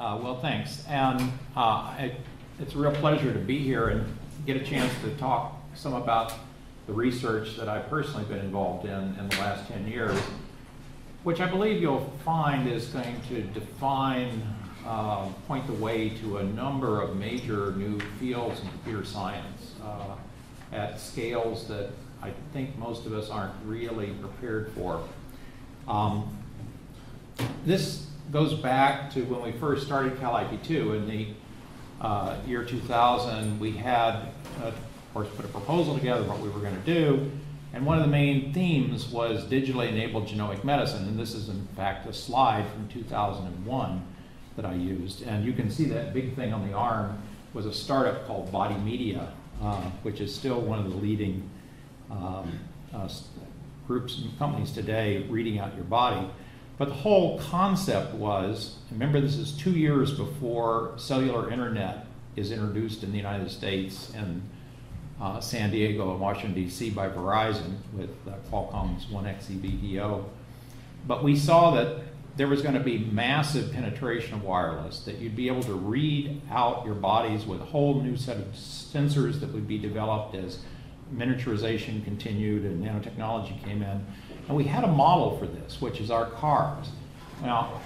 Well, thanks. And it's a real pleasure to be here and get a chance to talk some about the research that I've personally been involved in the last 10 years, which I believe you'll find is going to define, point the way to a number of major new fields in computer science at scales that I think most of us aren't really prepared for. This goes back to when we first started Cal IP2 in the year 2000. We had, of course, put a proposal together what we were going to do, and one of the main themes was digitally enabled genomic medicine, and this is in fact a slide from 2001 that I used, and you can see that big thing on the arm was a startup called Body Media, which is still one of the leading groups and companies today reading out your body. But the whole concept was, remember this is 2 years before cellular internet is introduced in the United States and San Diego and Washington, D.C. by Verizon with Qualcomm's 1xeVTO. But we saw that there was going to be massive penetration of wireless, that you'd be able to read out your bodies with a whole new set of sensors that would be developed as miniaturization continued and nanotechnology came in. And we had a model for this, which is our cars. Now,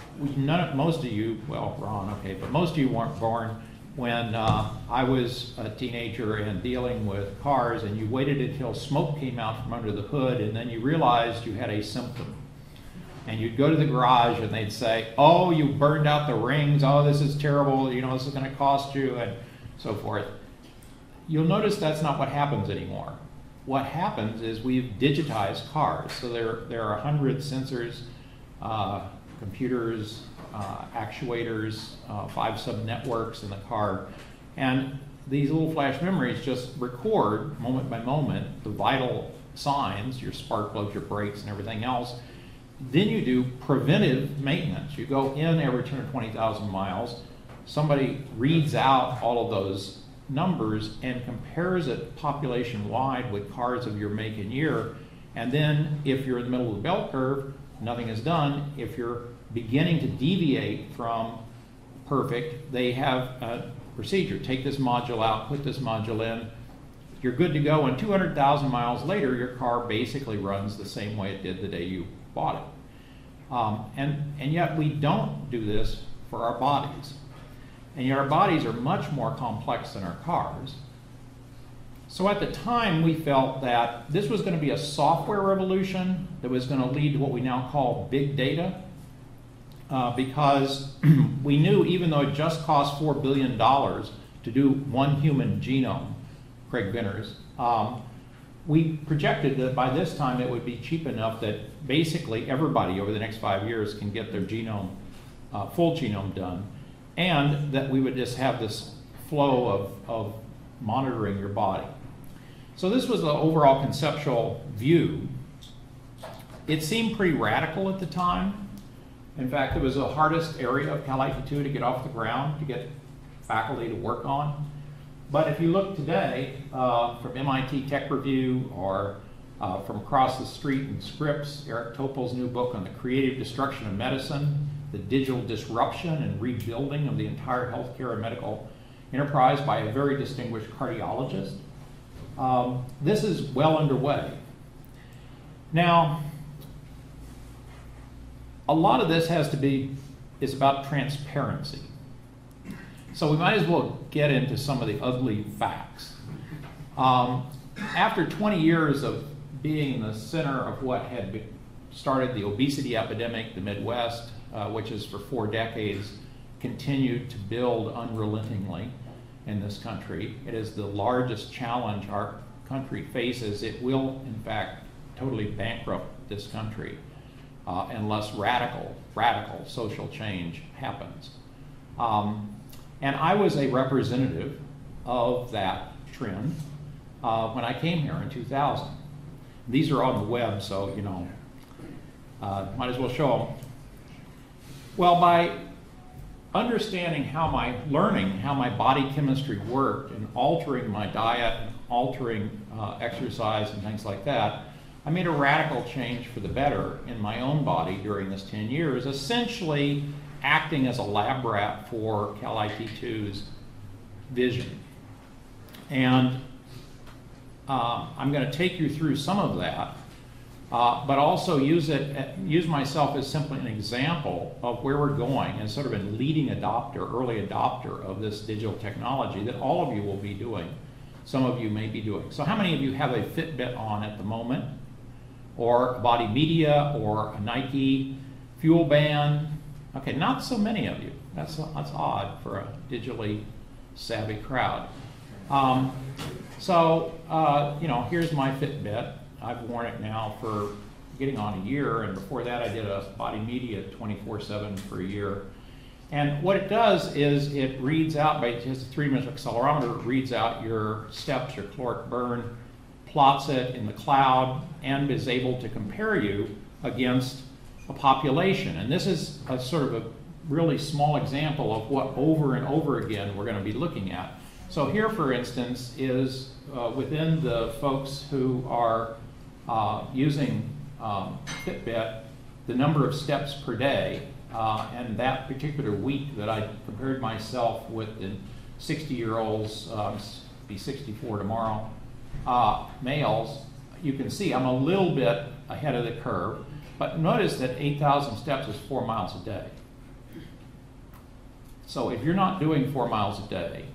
most of you, well, Ron, okay, but most of you weren't born when I was a teenager and dealing with cars, and you waited until smoke came out from under the hood, and then you realized you had a symptom. And you'd go to the garage and they'd say, oh, you burned out the rings, oh, this is terrible, you know, this is going to cost you, and so forth. You'll notice that's not what happens anymore. What happens is we've digitized cars. So there are 100 sensors, computers, actuators, 5 sub-networks in the car. And these little flash memories just record, moment by moment, the vital signs, your spark plugs, your brakes, and everything else. Then you do preventive maintenance. You go in every 10 or 20,000 miles. Somebody reads out all of those numbers and compares it population-wide with cars of your make and year. And then if you're in the middle of the bell curve, nothing is done. If you're beginning to deviate from perfect, they have a procedure. Take this module out, put this module in. You're good to go, and 200,000 miles later, your car basically runs the same way it did the day you bought it. And yet we don't do this for our bodies. And yet our bodies are much more complex than our cars. So at the time, we felt that this was going to be a software revolution that was going to lead to what we now call big data, because we knew, even though it just cost $4 billion to do one human genome, Craig Vinters, we projected that by this time it would be cheap enough that basically everybody over the next 5 years can get their genome, full genome done, and that we would just have this flow of monitoring your body. So this was the overall conceptual view. It seemed pretty radical at the time. In fact, it was the hardest area of Cal IP2 to get off the ground, to get faculty to work on. But if you look today from MIT Tech Review or from across the street in Scripps, Eric Topol's new book on the creative destruction of medicine, the digital disruption and rebuilding of the entire healthcare and medical enterprise by a very distinguished cardiologist. This is well underway. Now, a lot of this is about transparency. So we might as well get into some of the ugly facts. After 20 years of being in the center of what had started the obesity epidemic, the Midwest, which has for 4 decades continued to build unrelentingly in this country. It is the largest challenge our country faces. It will, in fact, totally bankrupt this country unless radical social change happens. And I was a representative of that trend when I came here in 2000. These are on the web, so, you know, might as well show them. Well, by understanding how my body chemistry worked and altering my diet, and altering exercise and things like that, I made a radical change for the better in my own body during this 10 years, essentially acting as a lab rat for Cal IT2's vision. And I'm going to take you through some of that, but also use myself as simply an example of where we're going and sort of a leading adopter, early adopter of this digital technology that all of you will be doing. Some of you may be doing. So how many of you have a Fitbit on at the moment, or a Body Media, or a Nike Fuel Band? Okay, not so many of you. That's odd for a digitally savvy crowd. You know, here's my Fitbit. I've worn it now for getting on a year, and before that I did a Body Media 24/7 for a year. And what it does is it reads out, by just a 3-minute accelerometer, it reads out your steps, your caloric burn, plots it in the cloud, and is able to compare you against a population. And this is a sort of a really small example of what over and over again we're going to be looking at. So here, for instance, is within the folks who are using Fitbit, the number of steps per day, and that particular week that I compared myself with the 60-year-olds, be 64 tomorrow, males, you can see I'm a little bit ahead of the curve, but notice that 8,000 steps is 4 miles a day. So if you're not doing 4 miles a day,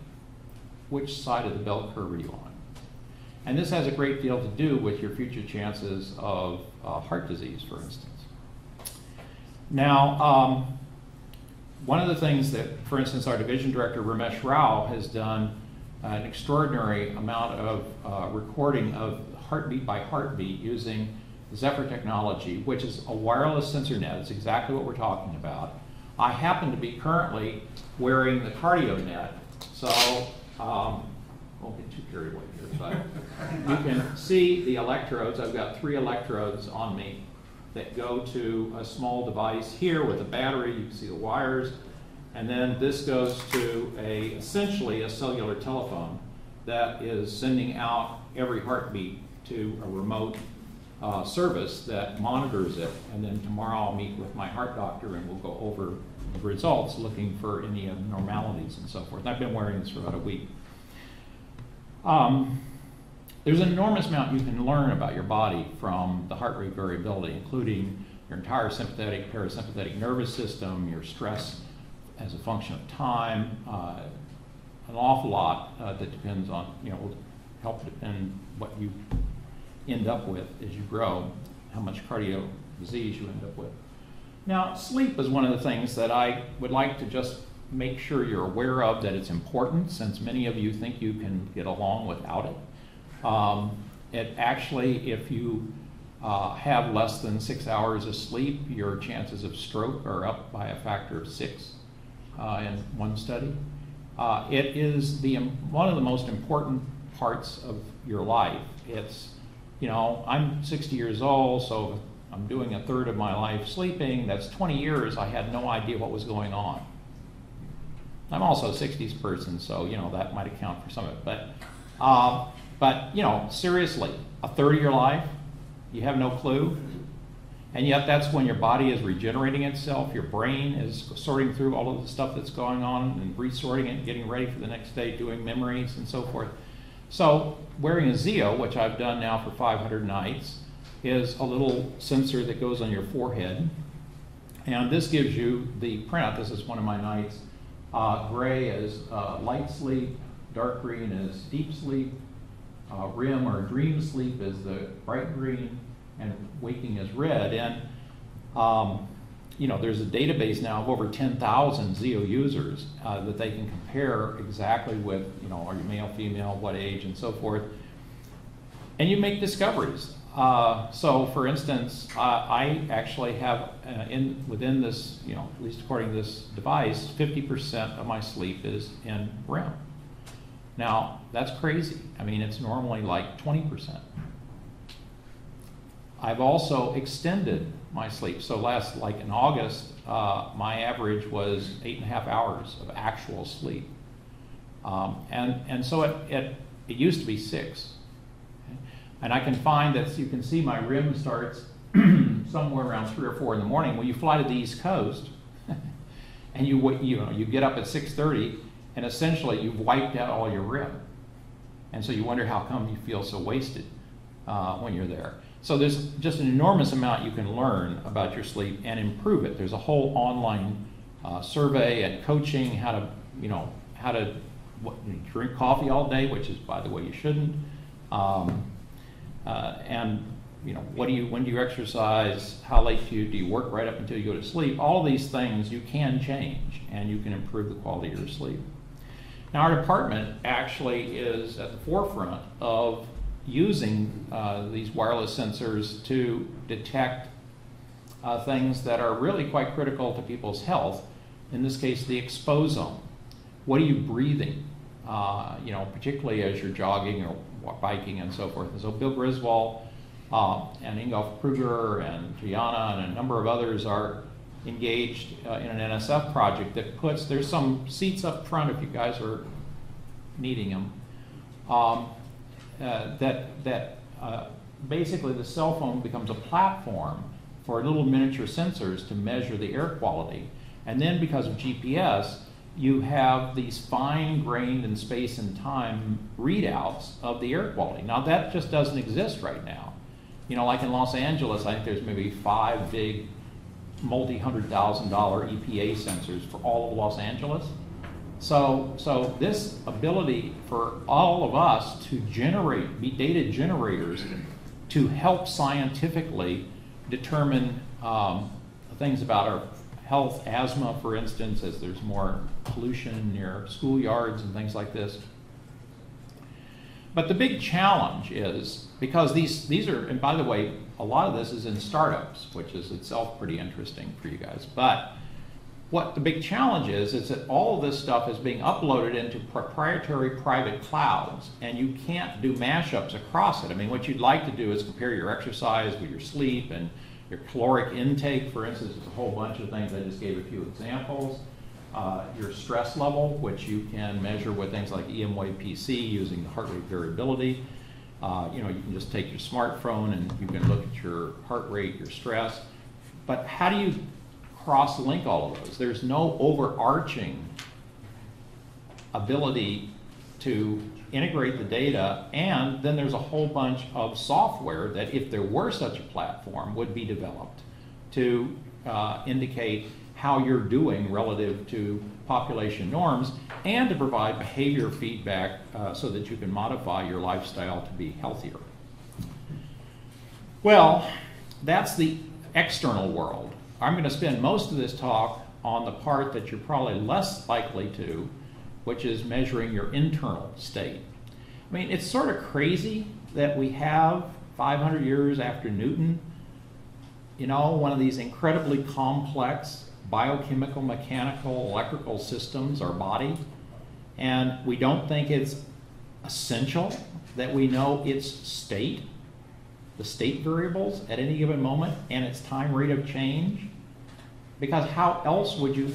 which side of the bell curve are you on? And this has a great deal to do with your future chances of heart disease, for instance. Now, one of the things that, for instance, our division director, Ramesh Rao, has done an extraordinary amount of recording of heartbeat by heartbeat using Zephyr technology, which is a wireless sensor net. It's exactly what we're talking about. I happen to be currently wearing the cardio net, so won't get too carried away here, but you can see the electrodes. I've got 3 electrodes on me that go to a small device here with a battery. You can see the wires. And then this goes to essentially a cellular telephone that is sending out every heartbeat to a remote service that monitors it. And then tomorrow I'll meet with my heart doctor and we'll go over the results, looking for any abnormalities and so forth. And I've been wearing this for about a week. There's an enormous amount you can learn about your body from the heart rate variability, including your entire sympathetic, parasympathetic nervous system, your stress as a function of time, an awful lot that depends on, will help depend what you end up with as you grow, how much cardio disease you end up with. Now, sleep is one of the things that I would like to just make sure you're aware of, that it's important, since many of you think you can get along without it. It actually, if you have less than 6 hours of sleep, your chances of stroke are up by a factor of 6 in one study. It is one of the most important parts of your life. It's, I'm 60 years old, so I'm doing a third of my life sleeping. That's 20 years I had no idea what was going on. I'm also a 60s person, so that might account for some of it. But seriously, a third of your life, you have no clue, and yet that's when your body is regenerating itself. Your brain is sorting through all of the stuff that's going on and resorting it, getting ready for the next day, doing memories and so forth. So wearing a Zeo, which I've done now for 500 nights, is a little sensor that goes on your forehead, and this gives you the printout. This is one of my nights. Gray is light sleep, dark green is deep sleep, REM or dream sleep is the bright green, and waking is red. And there's a database now of over 10,000 Zeo users that they can compare exactly with, are you male, female, what age, and so forth. And you make discoveries. So, for instance, I actually have within this, at least according to this device, 50% of my sleep is in REM. Now, that's crazy. I mean, it's normally like 20%. I've also extended my sleep. So like in August, my average was 8.5 hours of actual sleep. And so it used to be 6. And I can find that, you can see my REM starts somewhere around 3 or 4 in the morning. When you fly to the East Coast, and you get up at 6:30, and essentially you've wiped out all your REM. And so you wonder how come you feel so wasted when you're there. So there's just an enormous amount you can learn about your sleep and improve it. There's a whole online survey and coaching, how to drink coffee all day, which is, by the way, you shouldn't. And when do you exercise? How late do you work right up until you go to sleep? All of these things you can change, and you can improve the quality of your sleep. Now, our department actually is at the forefront of using these wireless sensors to detect things that are really quite critical to people's health. In this case, the exposome. What are you breathing? Particularly as you're jogging or biking and so forth. And so Bill Griswold and Ingolf Kruger and Gianna and a number of others are engaged in an NSF project that there's some seats up front if you guys are needing them, basically the cell phone becomes a platform for little miniature sensors to measure the air quality. And then because of GPS, you have these fine-grained in space and time readouts of the air quality. Now that just doesn't exist right now. Like in Los Angeles, I think there's maybe 5 big multi-$100,000 EPA sensors for all of Los Angeles. So this ability for all of us to be data generators to help scientifically determine things about our health, asthma, for instance, as there's more pollution near schoolyards and things like this. But the big challenge is, because these are, and by the way, a lot of this is in startups, which is itself pretty interesting for you guys. But what the big challenge is that all of this stuff is being uploaded into proprietary private clouds, and you can't do mashups across it. I mean, what you'd like to do is compare your exercise with your sleep and your caloric intake, for instance. There's a whole bunch of things. I just gave a few examples. Your stress level, which you can measure with things like EMY-PC using the heart rate variability. You can just take your smartphone and you can look at your heart rate, your stress. But how do you cross-link all of those? There's no overarching ability to integrate the data, and then there's a whole bunch of software that, if there were such a platform, would be developed to indicate how you're doing relative to population norms, and to provide behavior feedback so that you can modify your lifestyle to be healthier. Well, that's the external world. I'm going to spend most of this talk on the part that you're probably less likely to, which is measuring your internal state. I mean, it's sort of crazy that we have 500 years after Newton, one of these incredibly complex biochemical, mechanical, electrical systems, our body, and we don't think it's essential that we know its state, the state variables at any given moment, and its time rate of change, because how else would you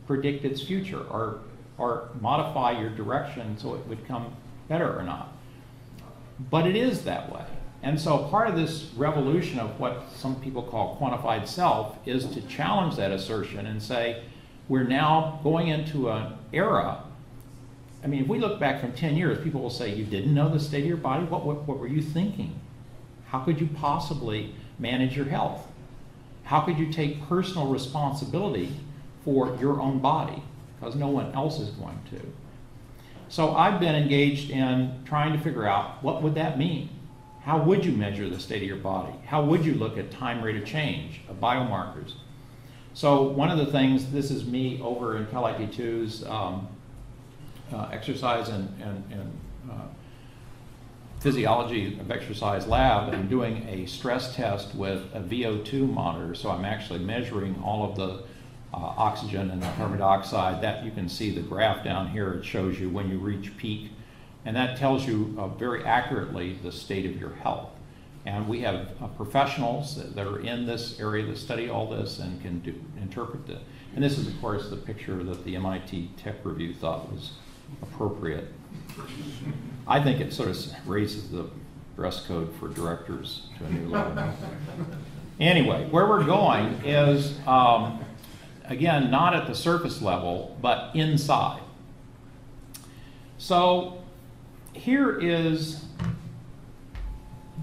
predict its future or modify your direction so it would come better or not? But it is that way. And so part of this revolution of what some people call quantified self is to challenge that assertion and say, we're now going into an era. I mean, if we look back from 10 years, people will say, you didn't know the state of your body? What were you thinking? How could you possibly manage your health? How could you take personal responsibility for your own body? Because no one else is going to. So I've been engaged in trying to figure out, what would that mean? How would you measure the state of your body? How would you look at time rate of change of biomarkers? So one of the things, this is me over in Cal IP2's exercise and physiology of exercise lab, and doing a stress test with a VO2 monitor. So I'm actually measuring all of the oxygen and the carbon dioxide. That you can see the graph down here. It shows you when you reach peak. And that tells you very accurately the state of your health. And we have professionals that are in this area that study all this and can interpret it. And this is, of course, the picture that the MIT Tech Review thought was appropriate. I think it sort of raises the dress code for directors to a new level. Anyway, where we're going is again, not at the surface level, but inside. So here is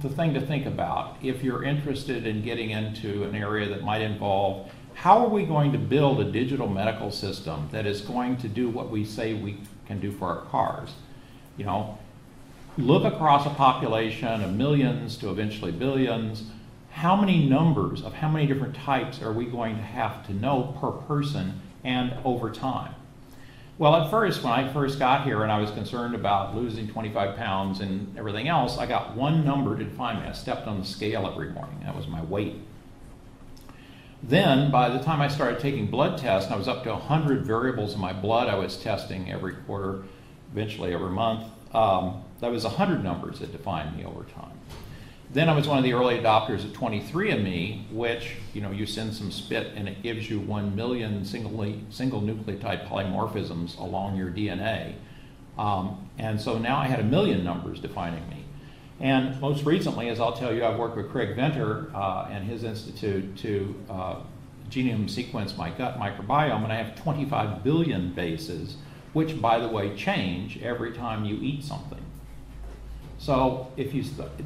the thing to think about if you're interested in getting into an area that might involve how are we going to build a digital medical system that is going to do what we say we can do for our cars. You know, look across a population of millions to eventually billions. How many numbers of how many different types are we going to have to know per person and over time? Well, at first, when I first got here and I was concerned about losing 25 pounds and everything else, I got one number to define me. I stepped on the scale every morning. That was my weight. Then, by the time I started taking blood tests, and I was up to 100 variables in my blood I was testing every quarter, eventually every month, that was 100 numbers that defined me over time. Then I was one of the early adopters of 23andMe, which, you know, you send some spit and it gives you 1 million single nucleotide polymorphisms along your DNA. And so now I had 1 million numbers defining me. And most recently, as I'll tell you, I've worked with Craig Venter and his institute to genome sequence my gut microbiome, and I have 25 billion bases, which, by the way, change every time you eat something. So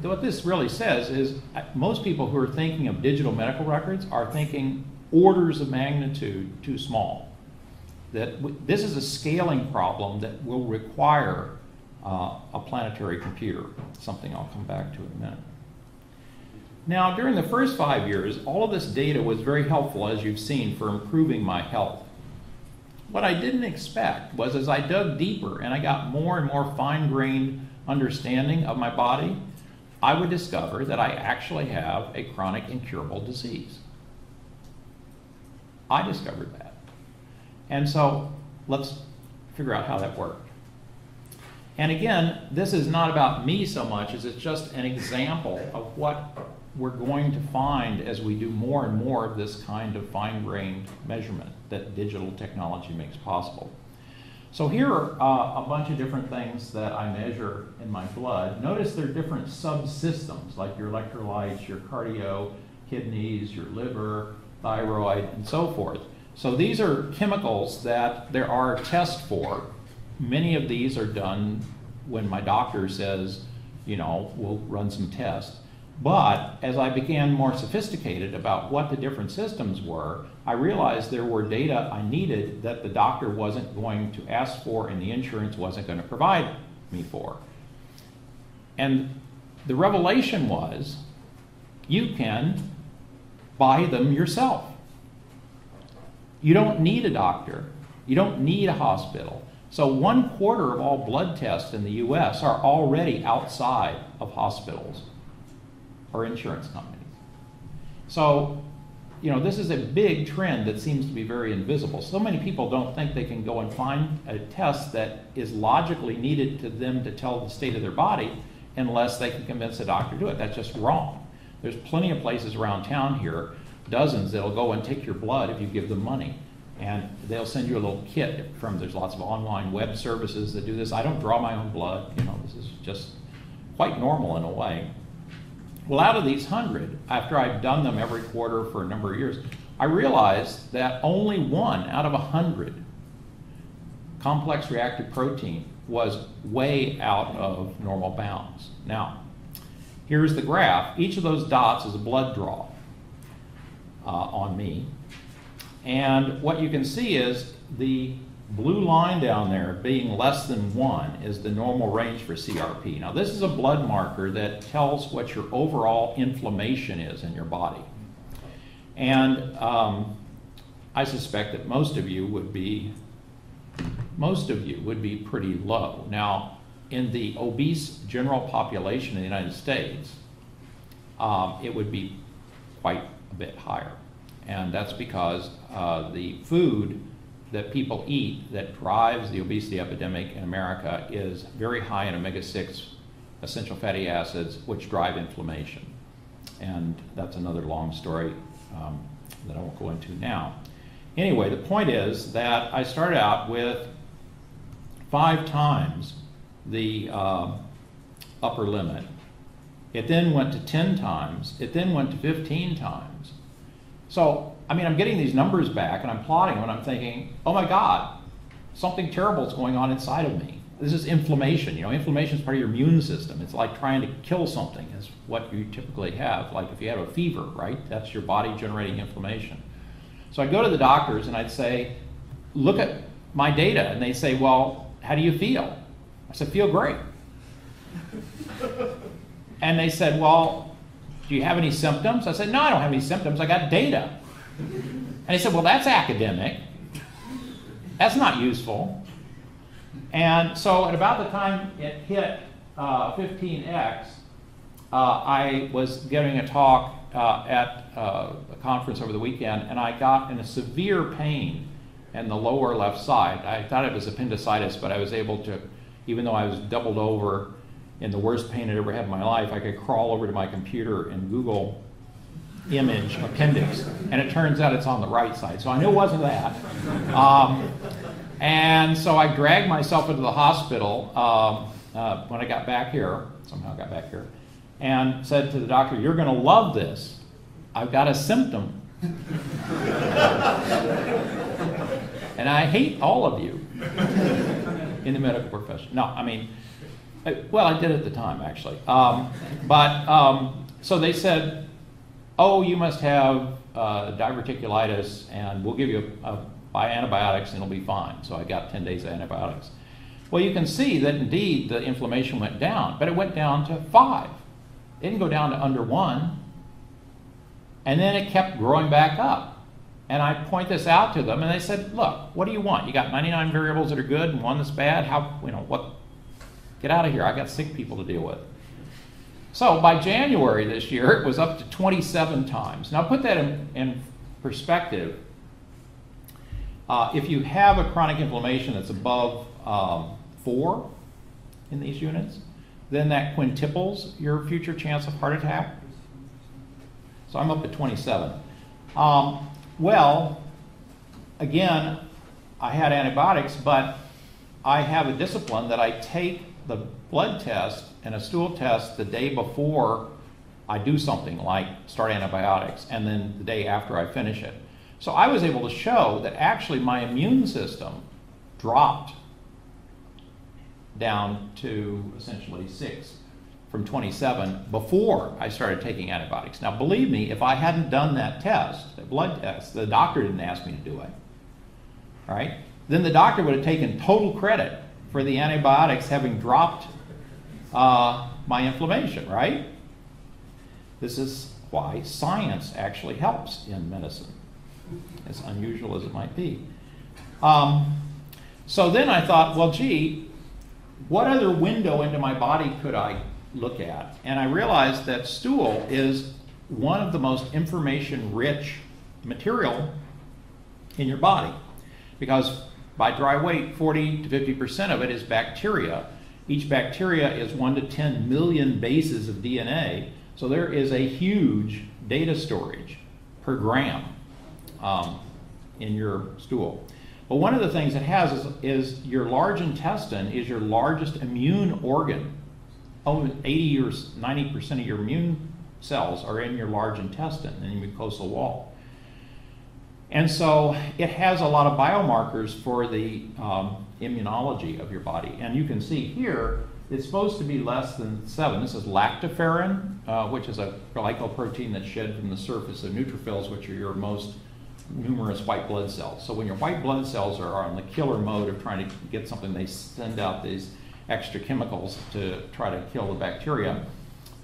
what this really says is most people who are thinking of digital medical records are thinking orders of magnitude too small. That this is a scaling problem that will require a planetary computer, something I'll come back to in a minute. Now, during the first 5 years, all of this data was very helpful, as you've seen, for improving my health. What I didn't expect was as I dug deeper and I got more and more fine-grained understanding of my body, I would discover that I actually have a chronic incurable disease. I discovered that. And so let's figure out how that worked. And again, this is not about me so much as it's just an example of what we're going to find as we do more and more of this kind of fine-grained measurement that digital technology makes possible. So here are a bunch of different things that I measure in my blood. Notice there are different subsystems, like your electrolytes, your cardio, kidneys, your liver, thyroid, and so forth. So these are chemicals that there are tests for. Many of these are done when my doctor says, you know, we'll run some tests. But as I began more sophisticated about what the different systems were, I realized there were data I needed that the doctor wasn't going to ask for and the insurance wasn't going to provide me for. And the revelation was, you can buy them yourself. You don't need a doctor. You don't need a hospital. So 1/4 of all blood tests in the US are already outside of hospitals or insurance companies. So, you know, this is a big trend that seems to be very invisible. So many people don't think they can go and find a test that is logically needed to them to tell the state of their body unless they can convince a doctor to do it. That's just wrong. There's plenty of places around town here, dozens, that'll go and take your blood if you give them money. And they'll send you a little kit from, there's lots of online web services that do this. I don't draw my own blood, you know, this is just quite normal in a way. Well, out of these 100, after I've done them every quarter for a number of years, I realized that only 1 out of 100 complex reactive protein was way out of normal bounds. Now, here's the graph. Each of those dots is a blood draw on me. And what you can see is the blue line down there being less than 1 is the normal range for CRP. Now this is a blood marker that tells what your overall inflammation is in your body. And I suspect that most of you would be pretty low. Now in the obese general population in the United States, it would be quite a bit higher. And that's because the food that people eat that drives the obesity epidemic in America is very high in omega-6 essential fatty acids, which drive inflammation. And that's another long story that I won't go into now. Anyway, the point is that I started out with 5 times the upper limit. It then went to 10 times. It then went to 15 times. So I mean, I'm getting these numbers back and I'm plotting them and I'm thinking, oh my God, something terrible is going on inside of me. This is inflammation. You know, inflammation is part of your immune system. It's like trying to kill something is what you typically have. Like if you have a fever, right? That's your body generating inflammation. So I'd go to the doctors and I'd say, look at my data. And they'd say, well, how do you feel? I said, feel great. And they said, well, do you have any symptoms? I said, no, I don't have any symptoms. I got data. And he said, well, that's academic. That's not useful. And so at about the time it hit 15X, I was giving a talk at a conference over the weekend, and I got in a severe pain in the lower left side. I thought it was appendicitis, but I was able to, even though I was doubled over in the worst pain I'd ever had in my life, I could crawl over to my computer and Google image appendix, and it turns out it's on the right side. So I knew it wasn't that. And so I dragged myself into the hospital when I got back here, somehow got back here, and said to the doctor, you're going to love this. I've got a symptom. And I hate all of you in the medical profession. No, I mean, well, I did at the time, actually. So they said, oh, you must have diverticulitis, and we'll give you antibiotics, and it'll be fine. So I got 10 days of antibiotics. Well, you can see that indeed the inflammation went down, but it went down to 5. It didn't go down to under 1. And then it kept growing back up. And I point this out to them, and they said, look, what do you want? You got 99 variables that are good and 1 that's bad? How, you know, what? Get out of here. I got sick people to deal with. So by January this year, it was up to 27 times. Now put that in perspective. If you have a chronic inflammation that's above 4 in these units, then that quintuples your future chance of heart attack. So I'm up to 27. Well, again, I had antibiotics, but I have a discipline that I take the blood test and a stool test the day before I do something like start antibiotics, and then the day after I finish it. So I was able to show that actually my immune system dropped down to essentially 6 from 27 before I started taking antibiotics. Now believe me, if I hadn't done that test, that blood test, the doctor didn't ask me to do it, all right? Then the doctor would have taken total credit for the antibiotics having dropped my inflammation, right? This is why science actually helps in medicine, as unusual as it might be. So then I thought, well, gee, what other window into my body could I look at? And I realized that stool is one of the most information-rich material in your body, because by dry weight, 40 to 50% of it is bacteria. Each bacteria is 1 to 10 million bases of DNA, so there is a huge data storage per gram in your stool. But one of the things it has is your large intestine is your largest immune organ. Over 80 or 90% of your immune cells are in your large intestine, in the mucosal wall. And so it has a lot of biomarkers for the immunology of your body. And you can see here, it's supposed to be less than 7. This is lactoferrin, which is a glycoprotein that's shed from the surface of neutrophils, which are your most numerous white blood cells. So when your white blood cells are on the killer mode of trying to get something, they send out these extra chemicals to try to kill the bacteria.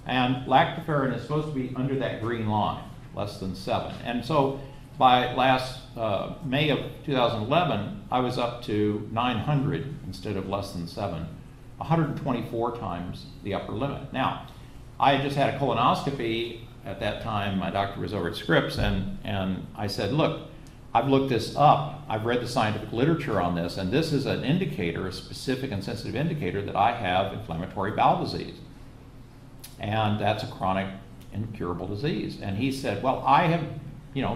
And lactoferrin is supposed to be under that green line, less than 7. And so by last May of 2011, I was up to 900 instead of less than 7, 124 times the upper limit. Now, I had just had a colonoscopy at that time. My doctor was over at Scripps, and I said, look, I've looked this up. I've read the scientific literature on this, and this is an indicator, a specific and sensitive indicator that I have inflammatory bowel disease. And that's a chronic incurable disease. And he said, well, I have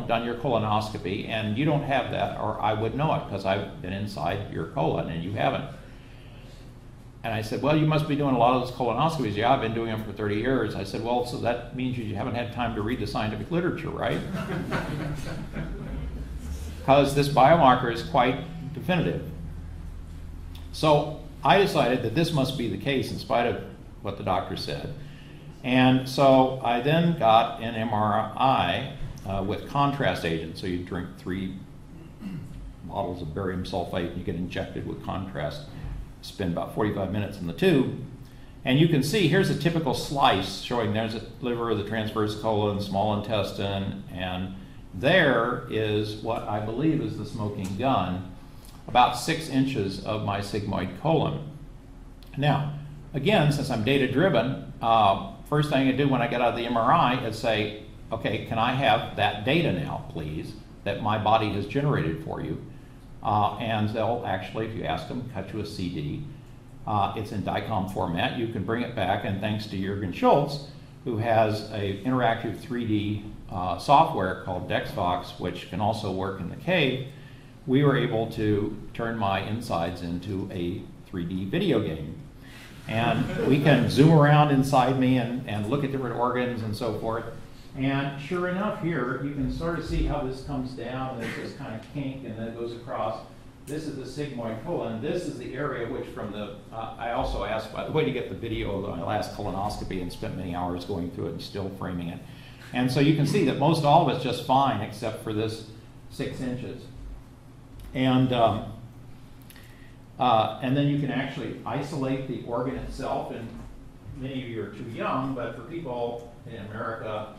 done your colonoscopy, and you don't have that, or I would know it because I've been inside your colon and you haven't. And I said, well, you must be doing a lot of those colonoscopies. Yeah, I've been doing them for 30 years. I said, well, so that means you haven't had time to read the scientific literature, right? Because this biomarker is quite definitive. So I decided that this must be the case in spite of what the doctor said. And so I then got an MRI with contrast agent. So you drink 3 bottles of barium sulfate and you get injected with contrast. Spend about 45 minutes in the tube. And you can see here's a typical slice showing there's the liver, the transverse colon, small intestine, and there is what I believe is the smoking gun, about 6 inches of my sigmoid colon. Now, again, since I'm data-driven, first thing I do when I get out of the MRI is say, okay, can I have that data now, please, that my body has generated for you? And they'll actually, if you ask them, cut you a CD. It's in DICOM format. You can bring it back, and thanks to Jürgen Schultz, who has an interactive 3D software called DexVox, which can also work in the cave, we were able to turn my insides into a 3D video game. And we can zoom around inside me and look at different organs and so forth. And sure enough here, you can sort of see how this comes down, and there's this kind of kink, and then it goes across. This is the sigmoid colon. This is the area which from the, I also asked, by the way, to get the video of my last colonoscopy and spent many hours going through it and still framing it. And so you can see that most all of it's just fine except for this 6 inches. And then you can actually isolate the organ itself, and many of you are too young, but for people in America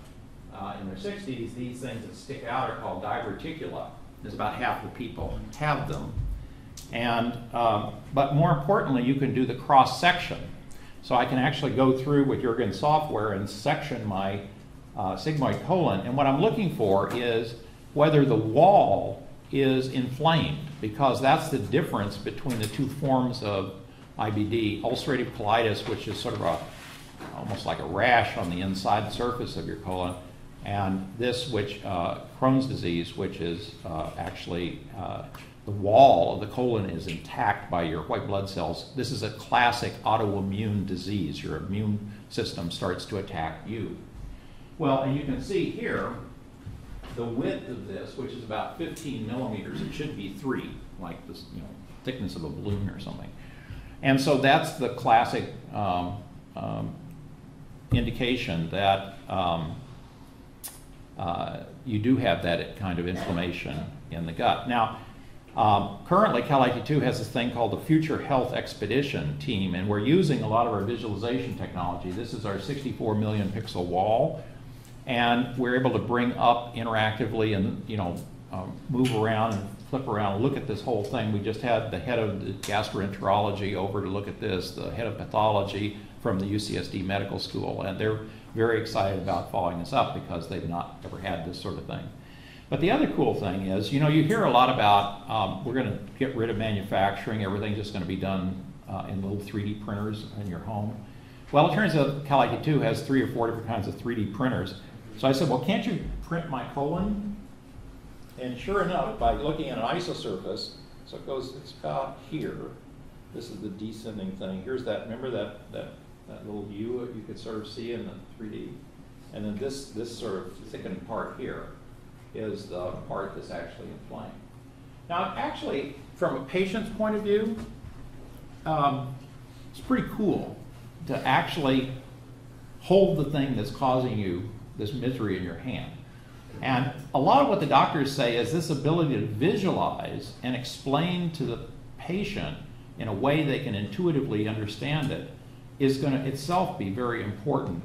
in their 60s, these things that stick out are called diverticula. There's about half the people have them. And, but more importantly, you can do the cross-section. So I can actually go through with Jürgen's software and section my sigmoid colon, and what I'm looking for is whether the wall is inflamed, because that's the difference between the 2 forms of IBD, ulcerative colitis, which is sort of almost like a rash on the inside surface of your colon, and this, which Crohn's disease, which is actually the wall of the colon is intact by your white blood cells. This is a classic autoimmune disease. Your immune system starts to attack you. Well, and you can see here the width of this, which is about 15 millimeters. It should be 3, like this, thickness of a balloon or something. And so that's the classic indication that you do have that kind of inflammation in the gut. Now, currently, Cal IT2 has this thing called the Future Health Expedition team, and we're using a lot of our visualization technology. This is our 64 million pixel wall, and we're able to bring up interactively and move around and flip around and look at this whole thing. We just had the head of the gastroenterology over to look at this, the head of pathology from the UCSD medical school, and they're very excited about following this up because they've not ever had this sort of thing. But the other cool thing is, you hear a lot about we're going to get rid of manufacturing, everything's just going to be done in little 3D printers in your home. Well, it turns out Cal IT2 has 3 or 4 different kinds of 3D printers. So I said, well, can't you print my colon? And sure enough, by looking at an isosurface, so it's about here. This is the descending thing. Here's that, remember that little U you could sort of see in the 3D? And then this sort of thickened part here is the part that's actually inflamed. Now, actually, from a patient's point of view, it's pretty cool to actually hold the thing that's causing you this misery in your hand. And a lot of what the doctors say is this ability to visualize and explain to the patient in a way they can intuitively understand it is going to itself be very important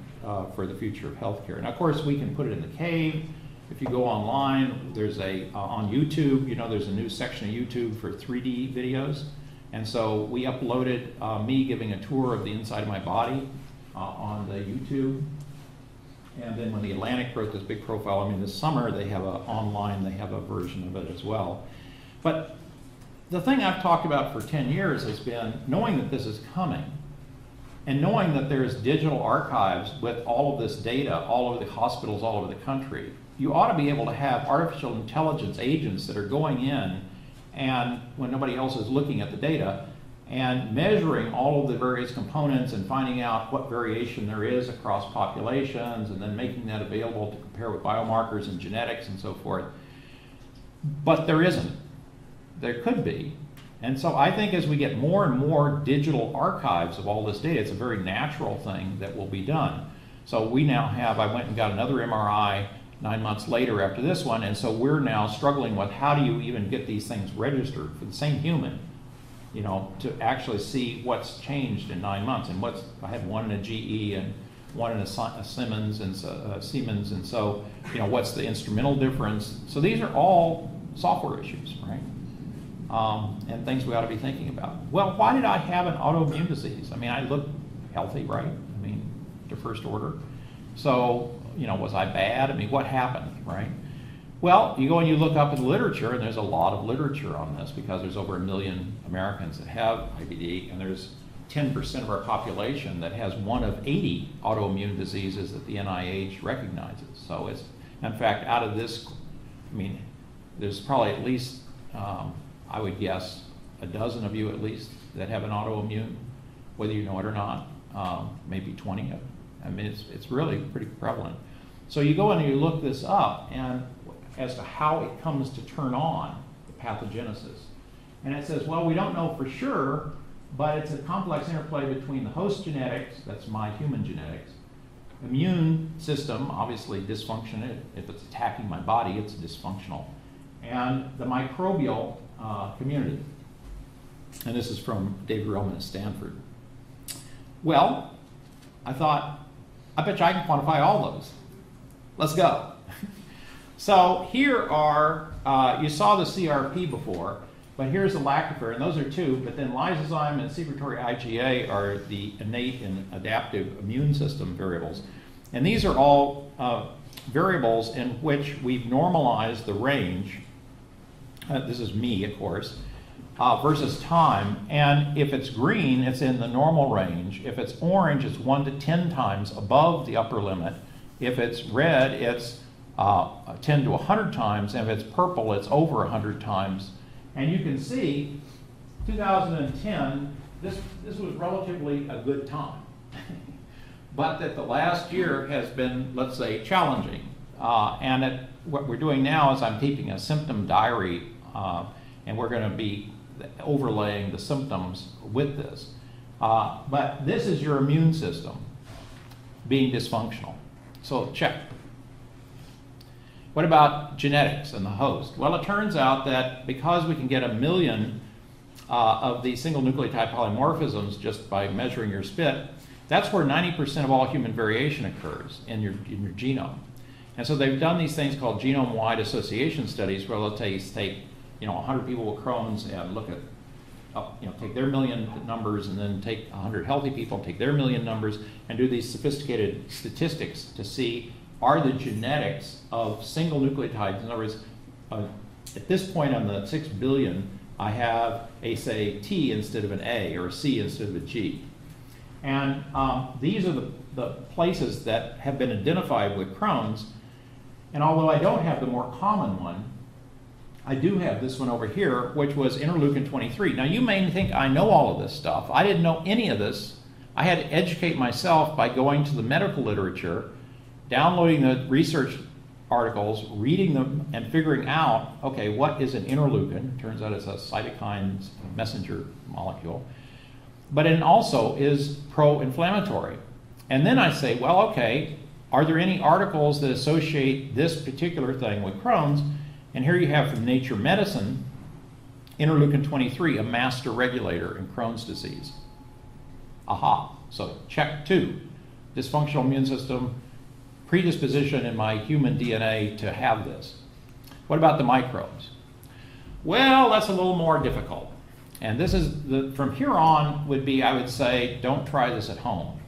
for the future of healthcare. And of course, we can put it in the cave. If you go online, there's on YouTube, there's a new section of YouTube for 3D videos. And so we uploaded me giving a tour of the inside of my body on the YouTube. And then when the Atlantic wrote this big profile, this summer they have online, they have a version of it as well. But the thing I've talked about for 10 years has been knowing that this is coming and knowing that there's digital archives with all of this data all over the hospitals all over the country. You ought to be able to have artificial intelligence agents that are going in and when nobody else is looking at the data and measuring all of the various components and finding out what variation there is across populations, and then making that available to compare with biomarkers and genetics and so forth. But there isn't. There could be. And so I think as we get more and more digital archives of all this data, it's a very natural thing that will be done. So we now have, I went and got another MRI 9 months later after this one, and so we're now struggling with how do you even get these things registered for the same human, you know, to actually see what's changed in 9 months. And I had one in a GE and one in a Siemens, and so, you know, what's the instrumental difference? So these are all software issues, right? And things we ought to be thinking about. Well, why did I have an autoimmune disease? I mean, I look healthy, right? I mean, to first order. So, you know, was I bad? I mean, what happened, right? Well, you go and you look up in the literature, and there's a lot of literature on this because there's over 1 million Americans that have IBD, and there's 10% of our population that has one of 80 autoimmune diseases that the NIH recognizes. So it's, in fact, out of this, I mean, there's probably at least, I would guess, a dozen of you at least that have an autoimmune, whether you know it or not, maybe 20. I mean, it's really pretty prevalent. So you go and you look this up and as to how it comes to turn on the pathogenesis. And it says, well, we don't know for sure, but it's a complex interplay between the host genetics, that's my human genetics, immune system, obviously dysfunction, if it's attacking my body, it's dysfunctional, and the microbial community. And this is from David Relman at Stanford. Well, I thought, I bet you I can quantify all those. Let's go. So here are, you saw the CRP before, but here's the lactofer, and those are two, but then lysozyme and secretory IgA are the innate and adaptive immune system variables. And these are all variables in which we've normalized the range. This is me, of course, versus time. And if it's green, it's in the normal range. If it's orange, it's 1 to 10 times above the upper limit. If it's red, it's 10 to 100 times. And if it's purple, it's over 100 times. And you can see, 2010, this was relatively a good time. But that the last year has been, let's say, challenging. What we're doing now is I'm keeping a symptom diary, and we're going to be overlaying the symptoms with this. But this is your immune system being dysfunctional. So check. What about genetics and the host? Well, it turns out that because we can get 1 million of these single nucleotide polymorphisms just by measuring your spit, that's where 90% of all human variation occurs in your genome. And so they've done these things called genome-wide association studies where they'll take 100 people with Crohn's and look at, take their 1 million numbers and then take 100 healthy people, take their 1 million numbers, and do these sophisticated statistics to see are the genetics of single nucleotides. In other words, at this point on the 6 billion, I have say, T instead of an A or a C instead of a G. And these are the places that have been identified with Crohn's. And although I don't have the more common one, I do have this one over here, which was interleukin 23. Now, you may think I know all of this stuff. I didn't know any of this. I had to educate myself by going to the medical literature, downloading the research articles, reading them, and figuring out, okay, what is an interleukin? Turns out it's a cytokine messenger molecule. But it also is pro-inflammatory. And then I say, well, okay, are there any articles that associate this particular thing with Crohn's? And here you have from Nature Medicine, interleukin 23, a master regulator in Crohn's disease. Aha, so check 2, dysfunctional immune system, predisposition in my human DNA to have this. What about the microbes? Well, that's a little more difficult. And this is, from here on would be, I would say, don't try this at home.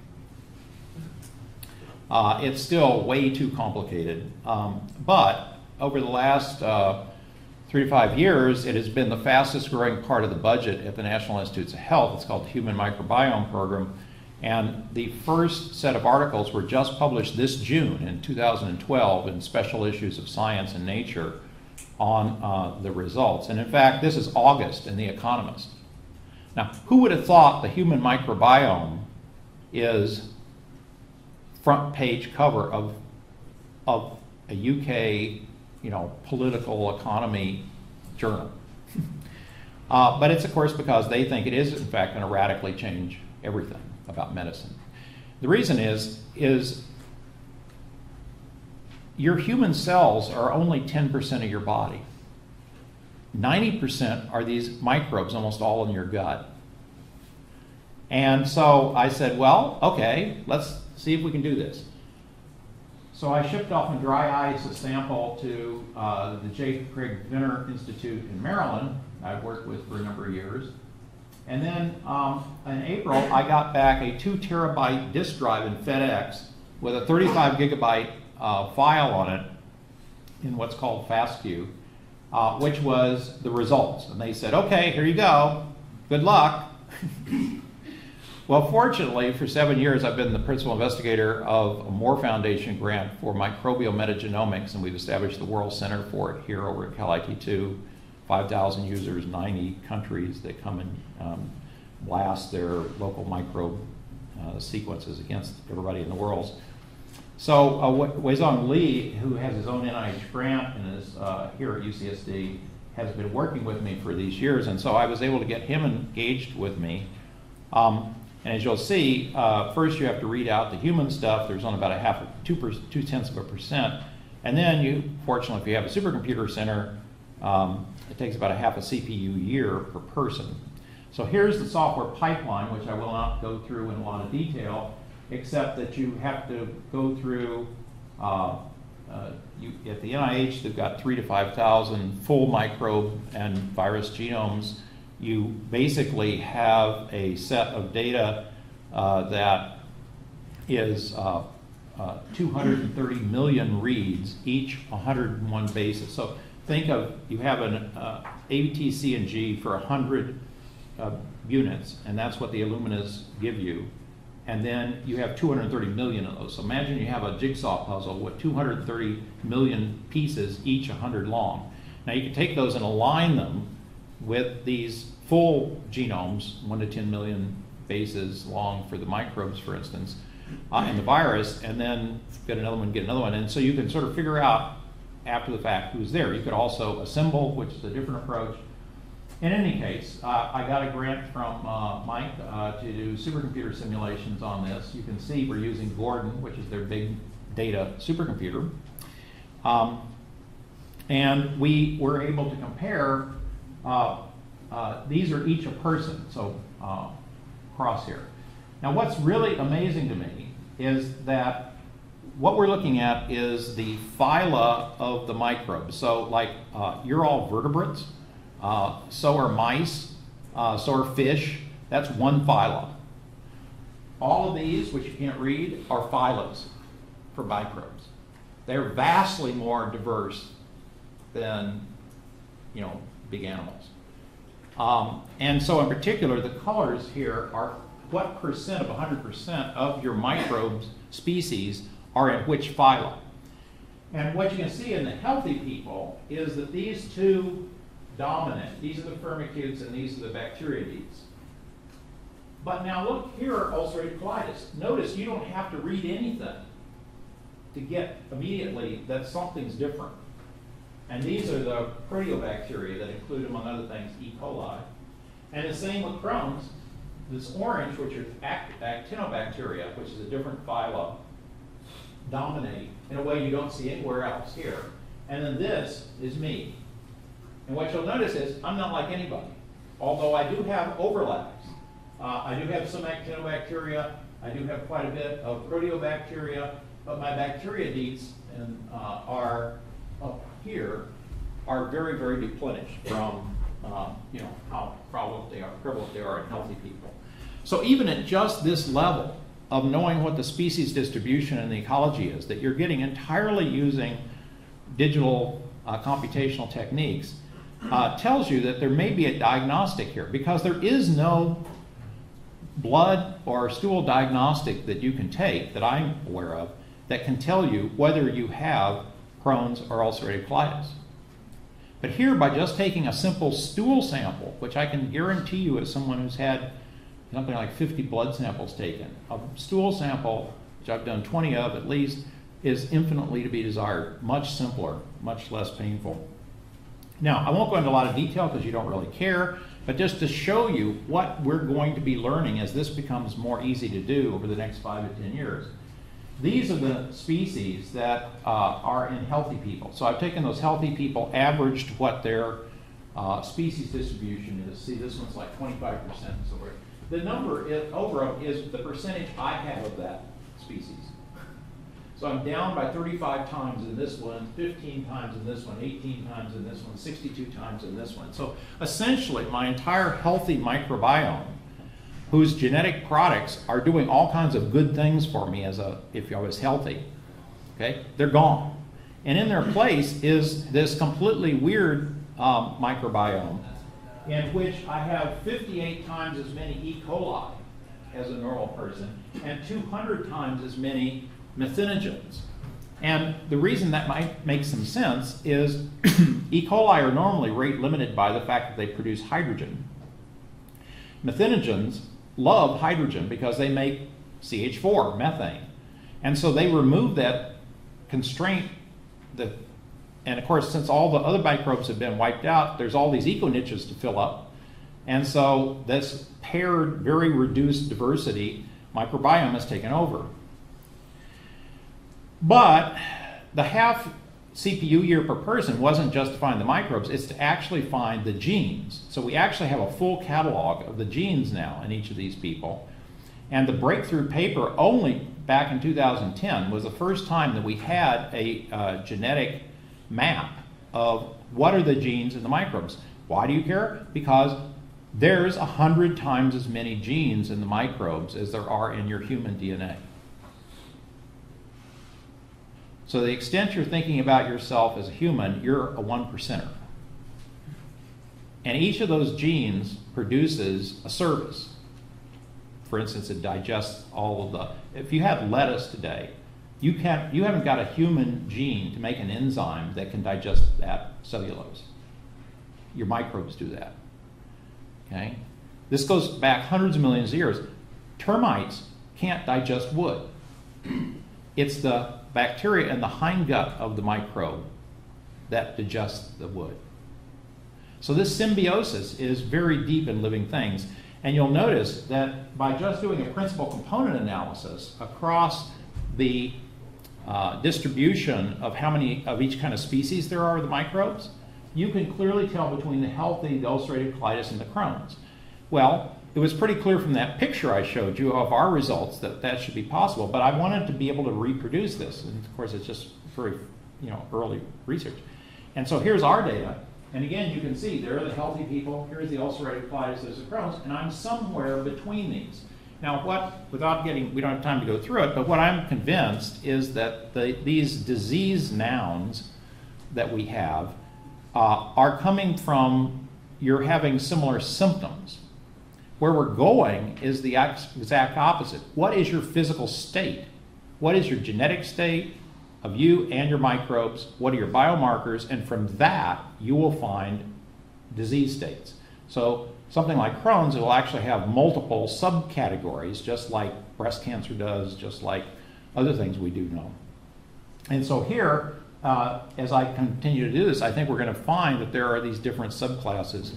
It's still way too complicated. But over the last 3 to 5 years, it has been the fastest growing part of the budget at the National Institutes of Health. It's called the Human Microbiome Program. And the first set of articles were just published this June in 2012 in special issues of Science and Nature on the results. And in fact, this is August in The Economist. Now, who would have thought the human microbiome is front page cover of a UK, political economy journal? But it's, of course, because they think it is, in fact, going to radically change everything about medicine. The reason is your human cells are only 10% of your body. 90% are these microbes, almost all in your gut. And so I said, well, okay, let's see if we can do this. So I shipped off in dry ice a sample to the J. Craig Venter Institute in Maryland, I've worked with for a number of years. And then in April, I got back a 2 terabyte disk drive in FedEx with a 35 gigabyte file on it in what's called FastQ, which was the results. And they said, okay, here you go, good luck. Well, fortunately, for 7 years, I've been the principal investigator of a Moore Foundation grant for microbial metagenomics, and we've established the World Center for it here over at Cal IT2. 5,000 users, 90 countries that come and blast their local microbe sequences against everybody in the world. So Weizong Li, who has his own NIH grant and is here at UCSD, has been working with me for these years, and so I was able to get him engaged with me. And as you'll see, first you have to read out the human stuff. There's only about 0.2%. And then you, fortunately, if you have a supercomputer center, it takes about a half a CPU year per person. So here's the software pipeline, which I will not go through in a lot of detail, except that you have to go through, at the NIH, they've got 3,000 to 5,000 full microbe and virus genomes. You basically have a set of data that is 230 million reads, each 101 bases. So think of, you have an A, T, C, and G for 100 units, and that's what the Illuminas give you. And then you have 230 million of those. So imagine you have a jigsaw puzzle with 230 million pieces, each 100 long. Now you can take those and align them with these full genomes, 1 to 10 million bases long for the microbes, for instance, and the virus, and then get another one, and so you can sort of figure out after the fact who's there. You could also assemble, which is a different approach. In any case, I got a grant from Mike to do supercomputer simulations on this. You can see we're using Gordon, which is their big data supercomputer. And we were able to compare, these are each a person, so cross here. Now what's really amazing to me is that what we're looking at is the phyla of the microbes. So like, you're all vertebrates, so are mice, so are fish. That's one phyla. All of these, which you can't read, are phylas for microbes. They're vastly more diverse than, big animals. And so in particular, the colors here are what percent of 100% of your microbes species are in which phyla. And what you can see in the healthy people is that these two dominate. These are the firmicutes and these are the bacteroides. But now look here, ulcerative colitis. Notice you don't have to read anything to get immediately that something's different. And these are the proteobacteria that include, among other things, E. coli. And the same with Crohn's. This orange, which are actinobacteria, which is a different phyla, dominate in a way you don't see anywhere else here. And then this is me. And what you'll notice is I'm not like anybody, although I do have overlaps. I do have some actinobacteria. I do have quite a bit of proteobacteria, but my bacteroides are up here are very, very deplenished from how prevalent they are in healthy people. So even at just this level of knowing what the species distribution and the ecology is, that you're getting entirely using digital computational techniques, tells you that there may be a diagnostic here, because there is no blood or stool diagnostic that you can take, that I'm aware of, that can tell you whether you have Crohn's or ulcerative colitis. But here, by just taking a simple stool sample, which I can guarantee you as someone who's had something like 50 blood samples taken, a stool sample, which I've done 20 of at least, is infinitely to be desired, much simpler, much less painful. Now, I won't go into a lot of detail because you don't really care, but just to show you what we're going to be learning as this becomes more easy to do over the next 5 to 10 years. These are the species that are in healthy people. So I've taken those healthy people, averaged what their species distribution is. See, this one's like 25%. So the number over is the percentage I have of that species. So I'm down by 35 times in this one, 15 times in this one, 18 times in this one, 62 times in this one. So essentially, my entire healthy microbiome, whose genetic products are doing all kinds of good things for me if I was healthy, okay, they're gone. And in their place is this completely weird microbiome in which I have 58 times as many E. coli as a normal person and 200 times as many methanogens. And the reason that might make some sense is E. coli are normally rate limited by the fact that they produce hydrogen. Methanogens love hydrogen because they make CH4, methane. And so they remove that constraint. And of course, since all the other microbes have been wiped out, there's all these eco-niches to fill up. And so this paired, very reduced diversity microbiome has taken over. But the half CPU year per person wasn't just to find the microbes, it's to actually find the genes. So we actually have a full catalog of the genes now in each of these people. And the breakthrough paper only back in 2010 was the first time that we had a genetic map of what are the genes in the microbes. Why do you care? Because there's 100 times as many genes in the microbes as there are in your human DNA. So to the extent you're thinking about yourself as a human, you're a 1%er. And each of those genes produces a service. For instance, it digests all of the, if you had lettuce today, you haven't got a human gene to make an enzyme that can digest that cellulose. Your microbes do that. Okay? This goes back hundreds of millions of years. Termites can't digest wood. It's the bacteria in the hindgut of the microbe that digests the wood. So this symbiosis is very deep in living things. And you'll notice that by just doing a principal component analysis across the distribution of how many of each kind of species there are of the microbes, you can clearly tell between the healthy, the ulcerative colitis, and the Crohn's. Well, it was pretty clear from that picture I showed you of our results that that should be possible, but I wanted to be able to reproduce this. And of course, it's just very early research. And so here's our data. And again, you can see there are the healthy people, here's the ulcerative colitis, there's the Crohn's, and I'm somewhere between these. Now, we don't have time to go through it, but what I'm convinced is that these disease nouns that we have are coming from you're having similar symptoms. Where we're going is the exact opposite. What is your physical state? What is your genetic state of you and your microbes? What are your biomarkers? And from that, you will find disease states. So something like Crohn's, it will actually have multiple subcategories, just like breast cancer does, just like other things we do know. And so here, as I continue to do this, I think we're going to find that there are these different subclasses.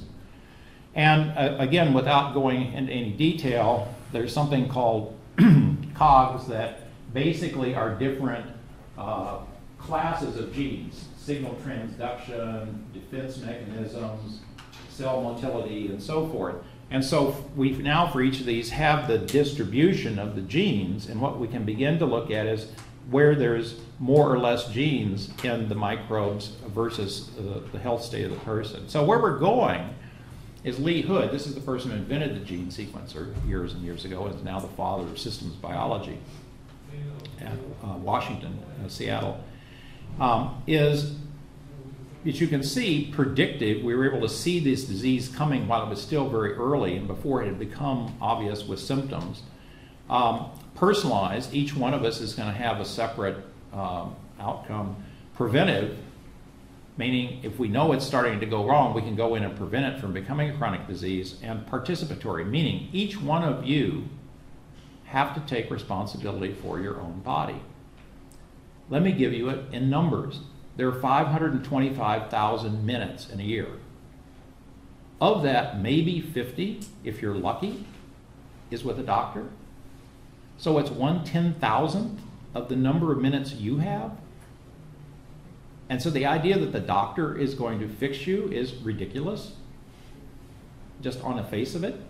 And again, without going into any detail, there's something called COGS that basically are different classes of genes: signal transduction, defense mechanisms, cell motility, and so forth. And so we now, for each of these, have the distribution of the genes, and what we can begin to look at is where there's more or less genes in the microbes versus the health state of the person. So where we're going is Lee Hood. This is the person who invented the gene sequencer years and years ago, and is now the father of systems biology at Washington, Seattle. Is, as you can see, predictive. We were able to see this disease coming while it was still very early and before it had become obvious with symptoms. Personalized, each one of us is going to have a separate outcome. Preventive, meaning if we know it's starting to go wrong, we can go in and prevent it from becoming a chronic disease, and participatory, meaning each one of you have to take responsibility for your own body. Let me give you it in numbers. There are 525,000 minutes in a year. Of that, maybe 50, if you're lucky, is with a doctor. So it's 1/10,000th of the number of minutes you have. And so the idea that the doctor is going to fix you is ridiculous, just on the face of it.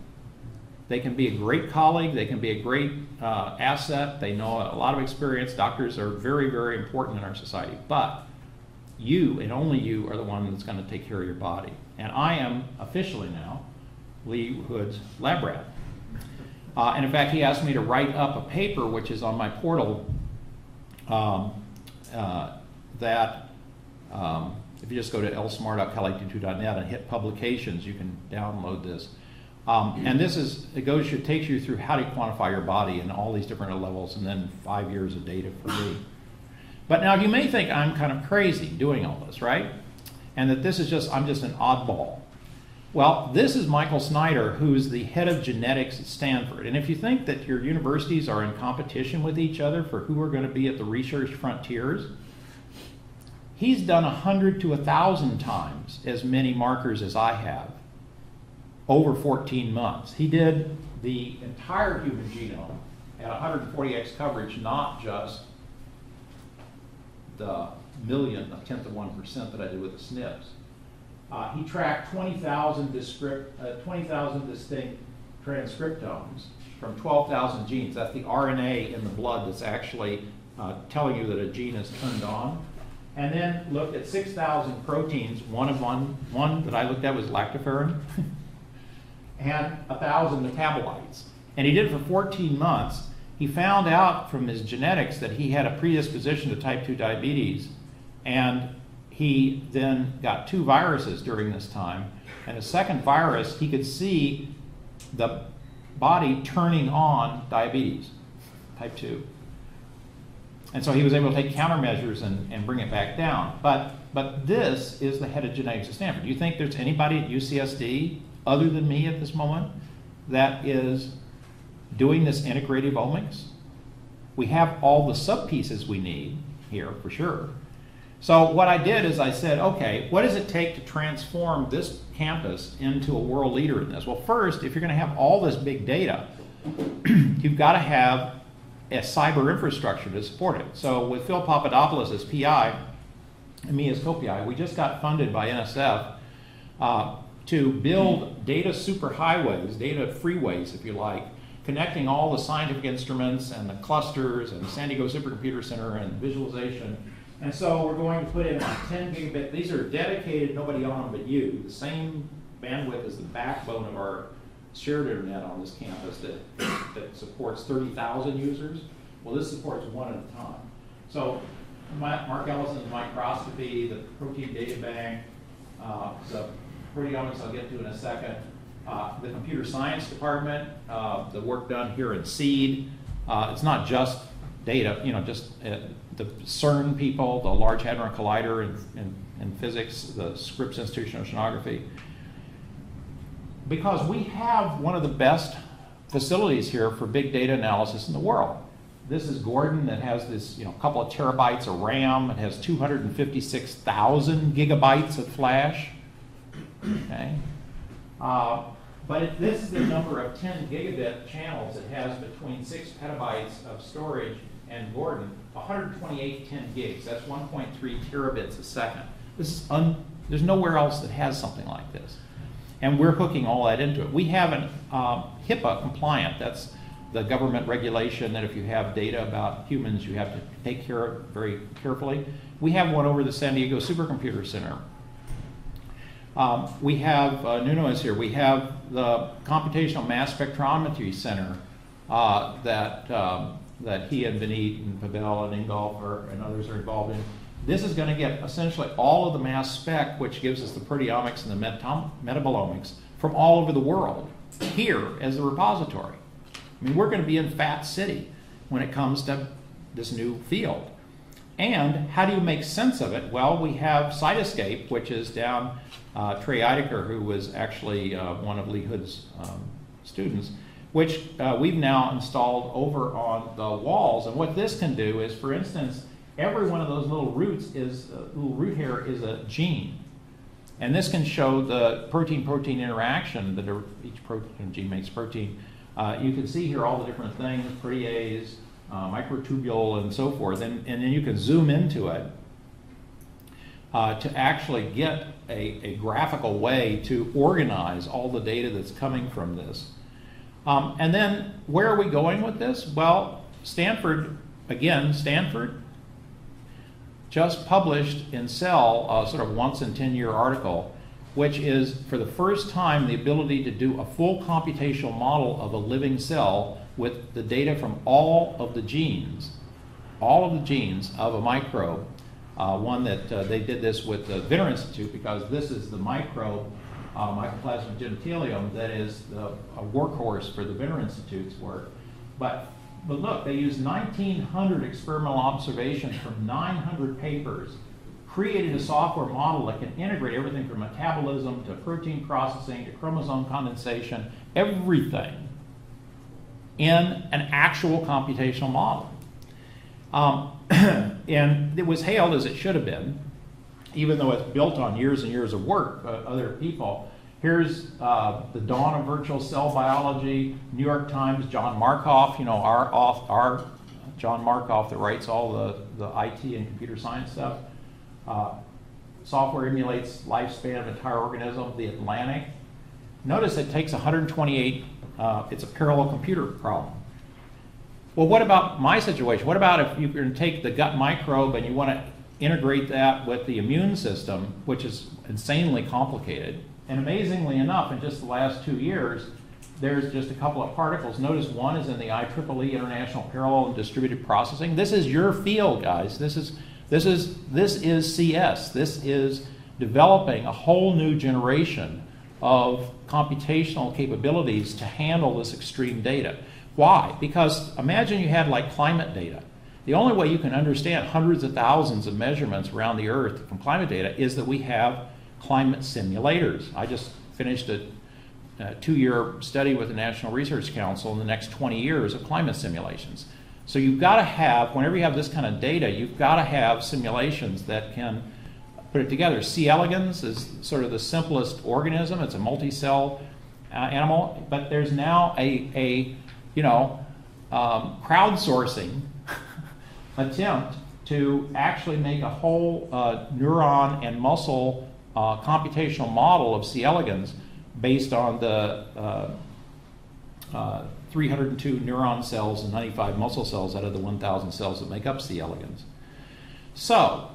They can be a great colleague, they can be a great asset, they know a lot of experience. Doctors are very, very important in our society. But you, and only you, are the one that's going to take care of your body. And I am officially now Lee Hood's lab rat. And in fact, he asked me to write up a paper, which is on my portal, that if you just go to lsmart.cal82.net and hit publications, you can download this. And this is, it takes you through how to quantify your body in all these different levels, and then 5 years of data for me. But now you may think I'm kind of crazy doing all this, right? And that this is I'm just an oddball. Well, this is Michael Snyder, who's the head of genetics at Stanford. And if you think that your universities are in competition with each other for who are going to be at the research frontiers, he's done 100 to 1,000 times as many markers as I have over 14 months. He did the entire human genome at 140x coverage, not just the millionth, a tenth of 1% that I did with the SNPs. He tracked 20,000 distinct transcriptomes from 12,000 genes. That's the RNA in the blood that's actually telling you that a gene is turned on. And then looked at 6,000 proteins. One that I looked at was lactoferrin, and 1,000 metabolites. And he did it for 14 months. He found out from his genetics that he had a predisposition to type 2 diabetes, and he then got 2 viruses during this time. And a second virus, he could see the body turning on diabetes, type 2. And so he was able to take countermeasures and bring it back down. But this is the head of genetics at Stanford. Do you think there's anybody at UCSD other than me at this moment that is doing this integrative omics? We have all the subpieces we need here for sure. So what I did is I said, okay, what does it take to transform this campus into a world leader in this? Well, first, if you're going to have all this big data, you've got to have a cyber infrastructure to support it. So with Phil Papadopoulos as PI and me as co-PI, we just got funded by NSF to build data superhighways, data freeways, if you like, connecting all the scientific instruments and the clusters and the San Diego Supercomputer Center and visualization. And so we're going to put in 10 gigabit. These are dedicated, nobody on them but you. The same bandwidth as the backbone of our shared internet on this campus that supports 30,000 users. Well, this supports one at a time. So Mark Ellison's microscopy, the protein data bank, the proteomics I'll get to in a second, the computer science department, the work done here in SEED. It's not just data, just the CERN people, the Large Hadron Collider in physics, the Scripps Institution of Oceanography. Because we have one of the best facilities here for big data analysis in the world. This is Gordon that has this couple of terabytes of RAM. It has 256,000 gigabytes of flash. Okay. But this is the number of 10 gigabit channels it has between 6 petabytes of storage and Gordon, 128 10 gigs. That's 1.3 terabits a second. This is there's nowhere else that has something like this. And we're hooking all that into it. We have an HIPAA compliant. That's the government regulation that if you have data about humans, you have to take care of very carefully. We have one over the San Diego Supercomputer Center. We have, Nuno is here, we have the Computational Mass Spectrometry Center that he and Vineet and Pavel and Ingolf and others are involved in. This is going to get essentially all of the mass spec, which gives us the proteomics and the metabolomics from all over the world here as the repository. I mean, we're going to be in Fat City when it comes to this new field. And how do you make sense of it? Well, we have Cytoscape, which is down, Trey Eidecker, who was actually one of Lee Hood's students, which we've now installed over on the walls. And what this can do is, for instance, every one of those little roots is, little root hair is a gene. And this can show the protein-protein interaction that each protein gene makes protein. You can see here all the different things, protease, microtubule, and so forth. And then you can zoom into it to actually get a graphical way to organize all the data that's coming from this. And then where are we going with this? Well, Stanford just published in Cell a sort of once in 10-year article, which is for the first time the ability to do a full computational model of a living cell with the data from all of the genes of a microbe. One that they did this with the Vinner Institute, because this is the microbe, Mycoplasma genitalium, that is a workhorse for the Vinner Institute's work. But look, they used 1,900 experimental observations from 900 papers, created a software model that can integrate everything from metabolism to protein processing to chromosome condensation, everything in an actual computational model. And it was hailed as it should have been, even though it's built on years and years of work, other people. Here's the dawn of virtual cell biology, New York Times, John Markoff, our John Markoff that writes all the IT and computer science stuff. Software emulates lifespan of entire organism, The Atlantic. Notice it takes 128, it's a parallel computer problem. Well, what about my situation? What about if you're going to take the gut microbe and you want to integrate that with the immune system, which is insanely complicated? And amazingly enough, in just the last 2 years, there's just a couple of particles. Notice one is in the IEEE International Parallel and Distributed Processing. This is your field, guys. This is CS. This is developing a whole new generation of computational capabilities to handle this extreme data. Why? Because imagine you had like climate data. The only way you can understand hundreds of thousands of measurements around the Earth from climate data is that we have climate simulators. I just finished a 2-year study with the National Research Council in the next 20 years of climate simulations. So you've got to have, whenever you have this kind of data, you've got to have simulations that can put it together. C. elegans is sort of the simplest organism. It's a multi-cell animal, but there's now a crowdsourcing attempt to actually make a whole neuron and muscle computational model of C. elegans based on the 302 neuron cells and 95 muscle cells out of the 1,000 cells that make up C. elegans. So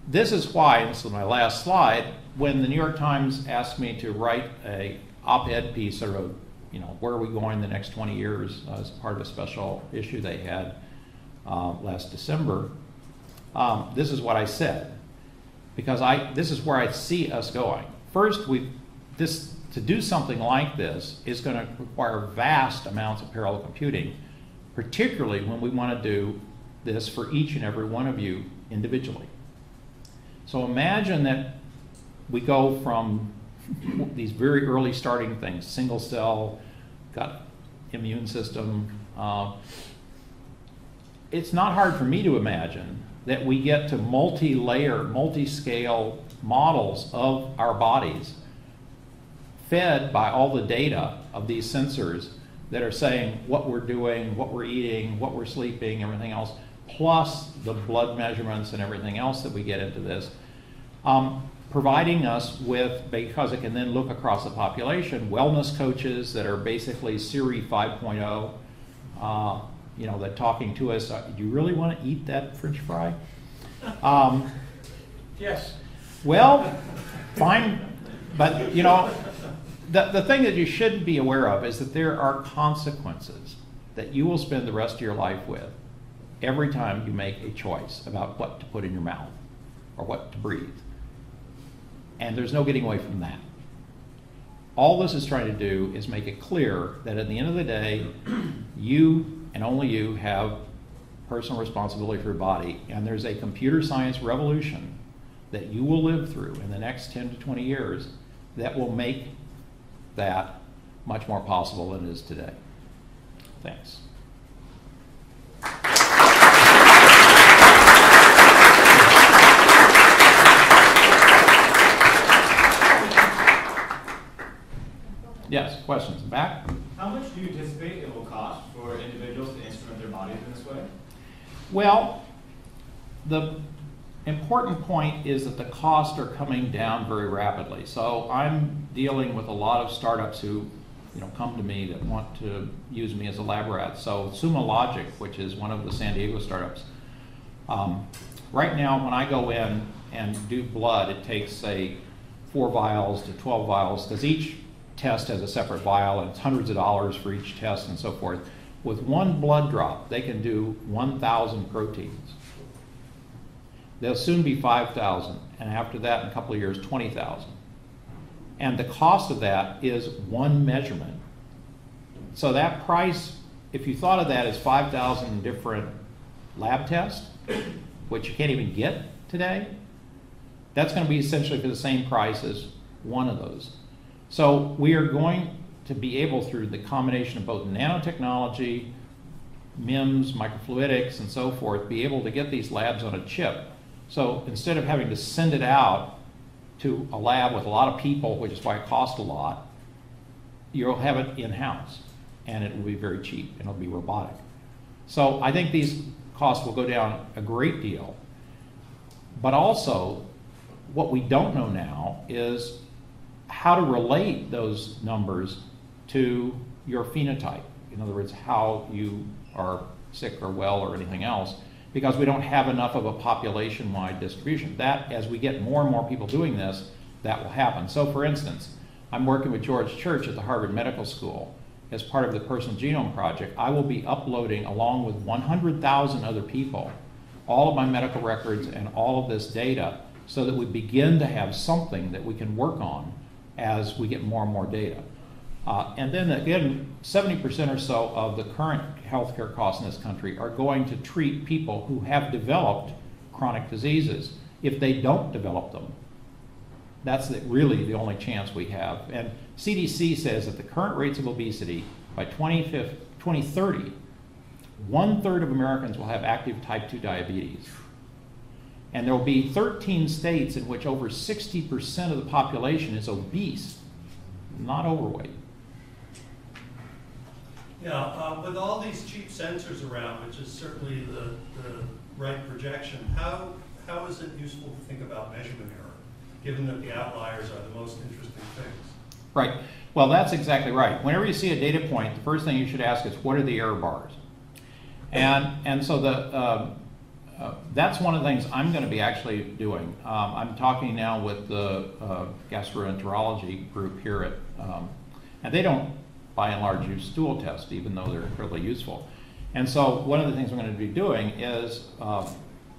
this is why, and this is my last slide, when the New York Times asked me to write a op-ed piece, sort of, where are we going the next 20 years as part of a special issue they had last December, this is what I said, because this is where I see us going. First, to do something like this is going to require vast amounts of parallel computing, particularly when we want to do this for each and every one of you individually. So imagine that we go from these very early starting things, single cell, gut immune system. It's not hard for me to imagine that we get to multi-layer, multi-scale models of our bodies fed by all the data of these sensors that are saying what we're doing, what we're eating, what we're sleeping, everything else, plus the blood measurements and everything else that we get into this, providing us with, because it can then look across the population, wellness coaches that are basically Siri 5.0, that talking to us, do you really want to eat that French fry? Yes. Well, fine, but the thing that you should be aware of is that there are consequences that you will spend the rest of your life with every time you make a choice about what to put in your mouth or what to breathe. And there's no getting away from that. All this is trying to do is make it clear that at the end of the day, you and only you have personal responsibility for your body, and there's a computer science revolution that you will live through in the next 10 to 20 years that will make that much more possible than it is today. Thanks. Yes, questions? Back? How much do you anticipate it will cost for individuals to instrument their bodies in this way? Well, the important point is that the costs are coming down very rapidly. So I'm dealing with a lot of startups who come to me that want to use me as a lab rat. So Immunological, which is one of the San Diego startups, right now when I go in and do blood, it takes, say, 4 vials to 12 vials, because each test has a separate vial, and it's hundreds of dollars for each test and so forth. With one blood drop, they can do 1,000 proteins. They'll soon be 5,000, and after that, in a couple of years, 20,000. And the cost of that is one measurement. So that price, if you thought of that as 5,000 different lab tests, which you can't even get today, that's going to be essentially for the same price as one of those. So we are going to be able, through the combination of both nanotechnology, MIMS, microfluidics, and so forth, be able to get these labs on a chip. So instead of having to send it out to a lab with a lot of people, which is why it costs a lot, you'll have it in-house, and it will be very cheap, and it'll be robotic. So I think these costs will go down a great deal. But also, what we don't know now is how to relate those numbers to your phenotype. In other words, how you are sick or well or anything else, because we don't have enough of a population-wide distribution. That, as we get more and more people doing this, that will happen. So for instance, I'm working with George Church at the Harvard Medical School. As part of the Personal Genome Project, I will be uploading, along with 100,000 other people, all of my medical records and all of this data, so that we begin to have something that we can work on as we get more and more data. And then again, 70% or so of the current healthcare costs in this country are going to treat people who have developed chronic diseases. If they don't develop them, that's really the only chance we have. And CDC says that the current rates of obesity, by 2030, 1/3 of Americans will have active type 2 diabetes. And there will be 13 states in which over 60% of the population is obese, not overweight. Yeah, with all these cheap sensors around, which is certainly the right projection, how is it useful to think about measurement error, given that the outliers are the most interesting things? Right. Well, that's exactly right. Whenever you see a data point, the first thing you should ask is, what are the error bars? And so that's one of the things I'm going to be actually doing. I'm talking now with the gastroenterology group here at, and they don't, by and large, use stool tests, even though they're incredibly useful. And so one of the things I'm going to be doing is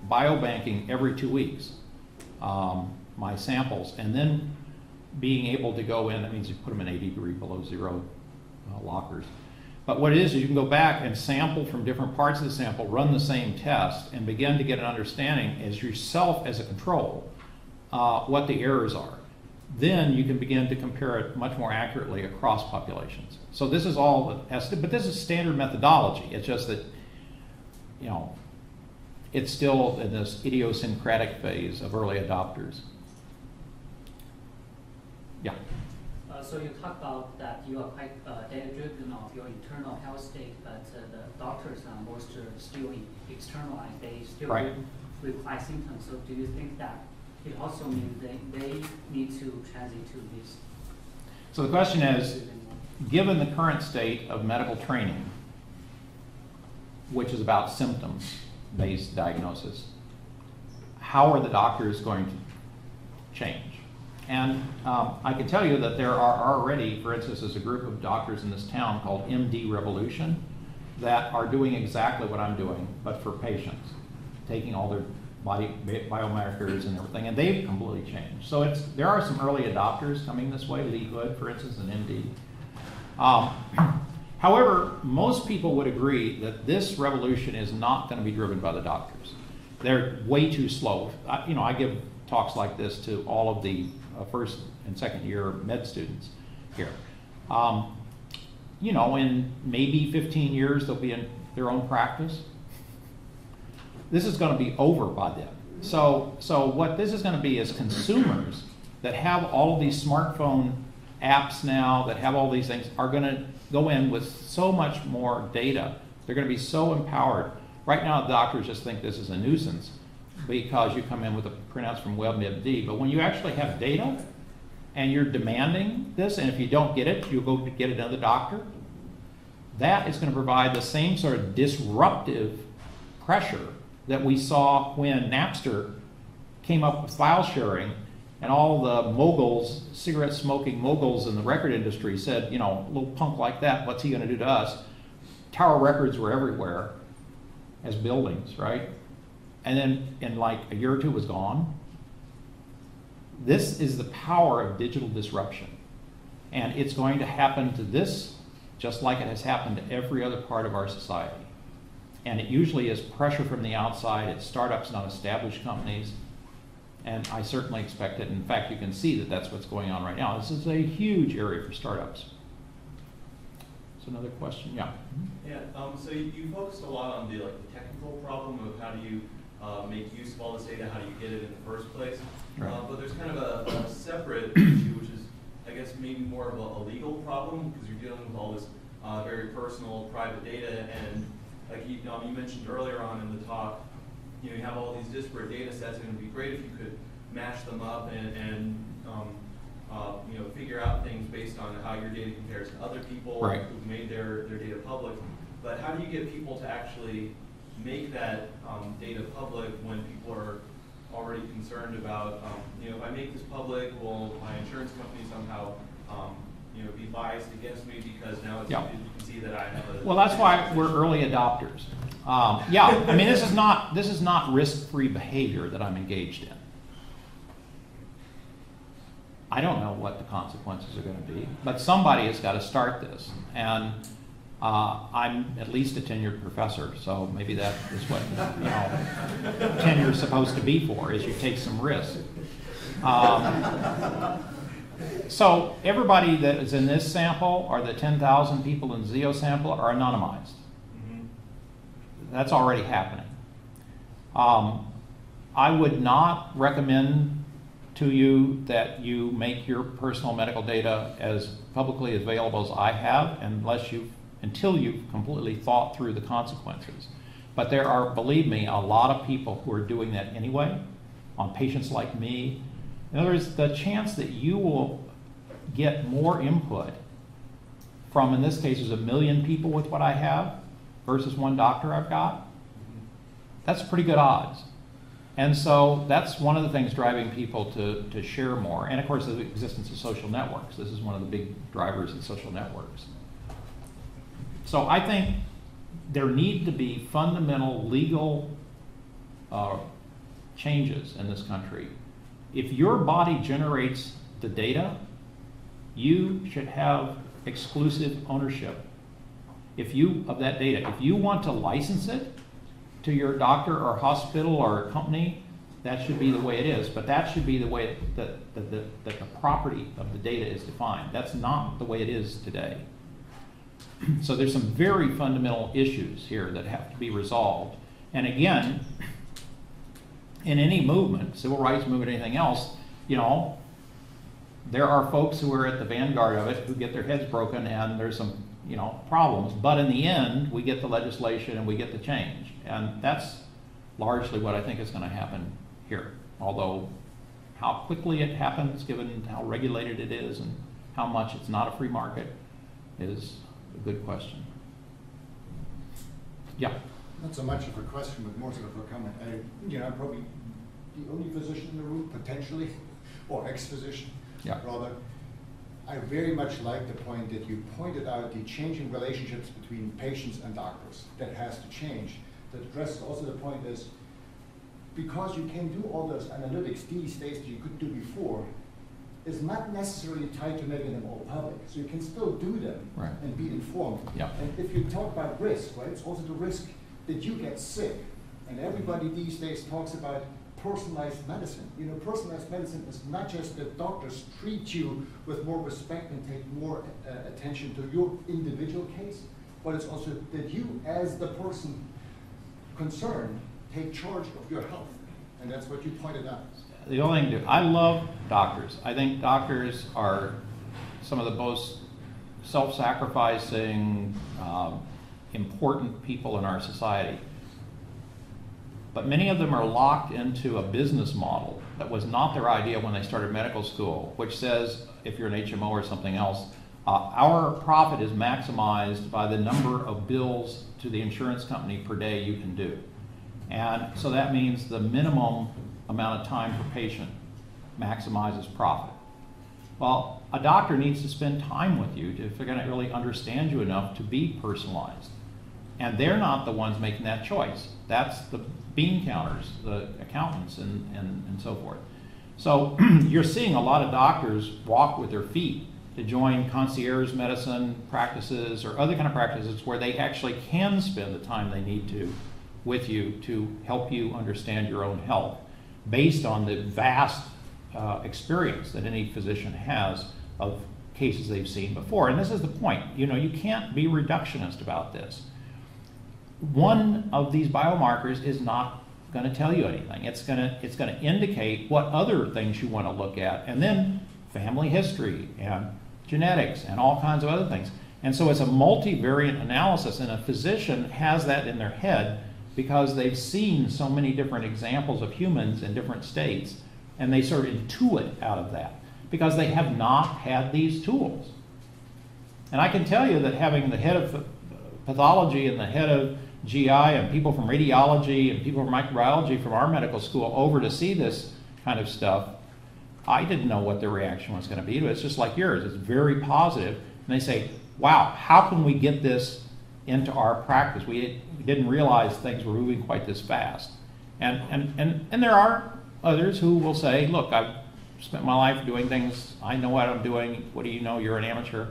biobanking every 2 weeks, my samples, and then being able to go in. That means you put them in 80 degree below zero lockers. But what it is you can go back and sample from different parts of the sample, run the same test, and begin to get an understanding as yourself as a control what the errors are. Then you can begin to compare it much more accurately across populations. So this is all, but this is standard methodology. It's just that, it's still in this idiosyncratic phase of early adopters. Yeah. So you talk about that you are quite data-driven of your internal health state, but the doctors are most still externalized. They still require symptoms. So do you think that it also means they need to transit to this? So the question is, given the current state of medical training, which is about symptoms-based diagnosis, how are the doctors going to change? And I can tell you that there are already, for instance, there's a group of doctors in this town called MD Revolution that are doing exactly what I'm doing, but for patients, taking all their body biomarkers and everything, and they've completely changed. So there are some early adopters coming this way. Lee Hood, for instance, an MD. However, most people would agree that this revolution is not going to be driven by the doctors. They're way too slow. I give talks like this to all of the first and second year med students here. In maybe 15 years, they'll be in their own practice. This is going to be over by then. So what this is going to be is consumers that have all of these smartphone apps now, that have all these things, are going to go in with so much more data. They're going to be so empowered. Right now, doctors just think this is a nuisance because you come in with the printouts from WebMD. But when you actually have data and you're demanding this, and if you don't get it, you'll go to get another doctor, that is going to provide the same sort of disruptive pressure that we saw when Napster came up with file sharing, and all the moguls, cigarette smoking moguls in the record industry said, a little punk like that, what's he going to do to us? Tower Records were everywhere as buildings, right? And then in like a year or two it was gone. This is the power of digital disruption. And it's going to happen to this just like it has happened to every other part of our society. And it usually is pressure from the outside. It's startups, not established companies. And I certainly expect it. In fact, you can see that that's what's going on right now. This is a huge area for startups. So another question, yeah. Yeah. So you focused a lot on the technical problem of how do you make use of all this data, how do you get it in the first place. Right. But there's kind of a separate issue, which is, I guess, maybe more of a legal problem because you're dealing with all this very personal, private data, and like you mentioned earlier on in the talk, you have all these disparate data sets, and it would be great if you could mash them up and figure out things based on how your data compares to other people right. who've made their data public. But how do you get people to actually make that data public when people are already concerned about, if I make this public, will my insurance company somehow be biased against me because now it's, yeah. you can see that I have a... Well, that's why we're early adopters. This is not risk-free behavior that I'm engaged in. I don't know what the consequences are going to be, but somebody has got to start this. And I'm at least a tenured professor, so maybe that is what tenure is supposed to be for, is you take some risk. So everybody that is in this sample, or the 10,000 people in the Zio sample, are anonymized. Mm-hmm. That's already happening. I would not recommend to you that you make your personal medical data as publicly available as I have, until you've completely thought through the consequences. But there are, believe me, a lot of people who are doing that anyway, on patients like me. In other words, the chance that you will get more input from, in this case, there's 1 million people with what I have versus one doctor I've got, that's pretty good odds. And so that's one of the things driving people to share more. And of course, the existence of social networks. This is one of the big drivers in social networks. So I think there need to be fundamental legal changes in this country. If your body generates the data, you should have exclusive ownership of that data. If you want to license it to your doctor or hospital or company, that should be the way it is. But that should be the way that the property of the data is defined. That's not the way it is today. So there's some very fundamental issues here that have to be resolved. And again, in any movement, civil rights movement, anything else, there are folks who are at the vanguard of it who get their heads broken, and there's some problems. But in the end, we get the legislation and we get the change. And that's largely what I think is going to happen here. Although how quickly it happens, given how regulated it is and how much it's not a free market, is a good question. Yeah. Not so much of a question, but more sort of a comment. I'm probably the only physician in the room, potentially, or ex-physician, Yeah. rather. I very much like the point that you pointed out, the changing relationships between patients and doctors. That has to change. That addresses also the point is, because you can do all those analytics these days that you could do before, is not necessarily tied to making them all public. So you can still do them Right. and be informed. Yeah. And if you talk about risk, right, it's also the risk that you get sick. And everybody these days talks about personalized medicine. You know, personalized medicine is not just that doctors treat you with more respect and take more attention to your individual case, but it's also that you, as the person concerned, take charge of your health. And that's what you pointed out. The only thing to do, I love doctors. I think doctors are some of the most self-sacrificing, important people in our society. But many of them are locked into a business model that was not their idea when they started medical school, which says, if you're an HMO or something else, our profit is maximized by the number of bills to the insurance company per day you can do. And so that means the minimum amount of time per patient maximizes profit. Well, a doctor needs to spend time with you if they're going to really understand you enough to be personalized. And they're not the ones making that choice. That's the bean counters, the accountants, and so forth. So you're seeing a lot of doctors walk with their feet to join concierge medicine practices or other kind of practices where they actually can spend the time they need to with you to help you understand your own health based on the vast experience that any physician has of cases they've seen before. And this is the point. You know, you can't be reductionist about this. One of these biomarkers is not going to tell you anything. It's going to indicate what other things you want to look at, and then family history and genetics and all kinds of other things. And so it's a multivariate analysis, and a physician has that in their head because they've seen so many different examples of humans in different states, and they sort of intuit out of that because they have not had these tools. And I can tell you that having the head of pathology and the head of GI and people from radiology and people from microbiology from our medical school over to see this kind of stuff, I didn't know what their reaction was going to be. It's just like yours. It's very positive. And they say, wow, how can we get this into our practice? We didn't realize things were moving quite this fast. And there are others who will say, look, I've spent my life doing things. I know what I'm doing. What do you know? You're an amateur.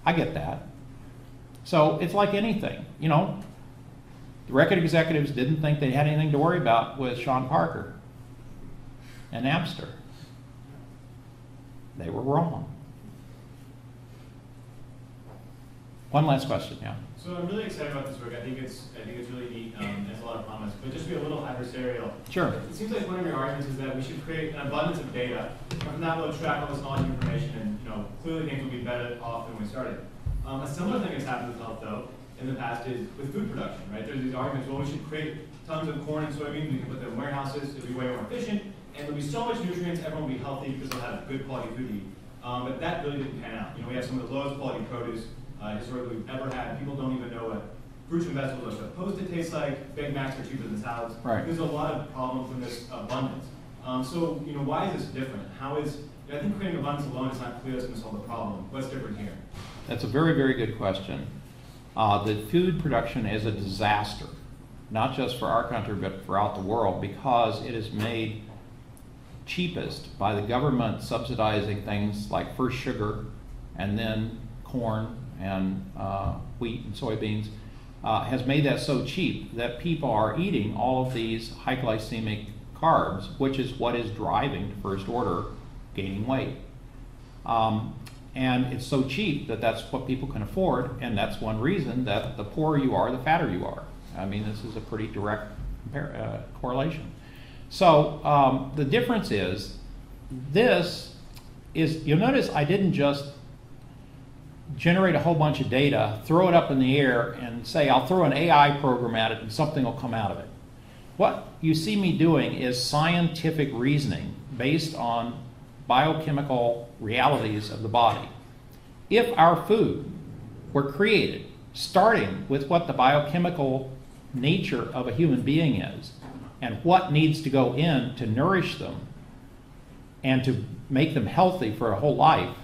I get that. So it's like anything. You know, the record executives didn't think they had anything to worry about with Sean Parker and Napster. They were wrong. One last question, yeah. So I'm really excited about this work. I think it's really neat. There's a lot of promise, but just to be a little adversarial. Sure. It seems like one of your arguments is that we should create an abundance of data, and from that we'll track all this knowledge and information, and clearly things will be better off than when we started. A similar thing has happened with health, though, in the past is with food production, right? There's these arguments, well, we should create tons of corn and soybeans, we can put them in warehouses, it'll be way more efficient, and there'll be so much nutrients, everyone will be healthy because they'll have good quality food to eat. But that really didn't pan out. We have some of the lowest quality produce historically we've ever had. People don't even know what fruits and vegetables are supposed to taste like. Big Macs are cheaper than salads. Right. There's a lot of problems from this abundance. So, why is this different? I think creating abundance alone is not clear that's going to solve the problem. What's different here? That's a very, very good question. The food production is a disaster, not just for our country, but throughout the world, because it is made cheapest by the government subsidizing things like first sugar and then corn and wheat and soybeans, has made that so cheap that people are eating all of these high glycemic carbs, which is what is driving to first order gaining weight. And it's so cheap that that's what people can afford, and that's one reason that the poorer you are, the fatter you are. I mean, this is a pretty direct correlation. So the difference is, you'll notice I didn't just generate a whole bunch of data, throw it up in the air, and say, I'll throw an AI program at it and something will come out of it. What you see me doing is scientific reasoning based on biochemical realities of the body. If our food were created starting with what the biochemical nature of a human being is and what needs to go in to nourish them and to make them healthy for a whole life,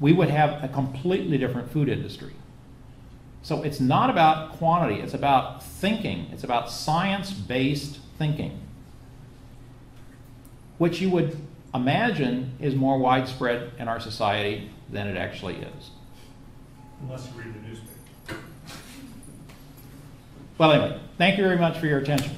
we would have a completely different food industry. So it's not about quantity, it's about thinking, it's about science-based thinking, which you would imagine is more widespread in our society than it actually is. Unless you read the newspaper. Well, anyway, thank you very much for your attention.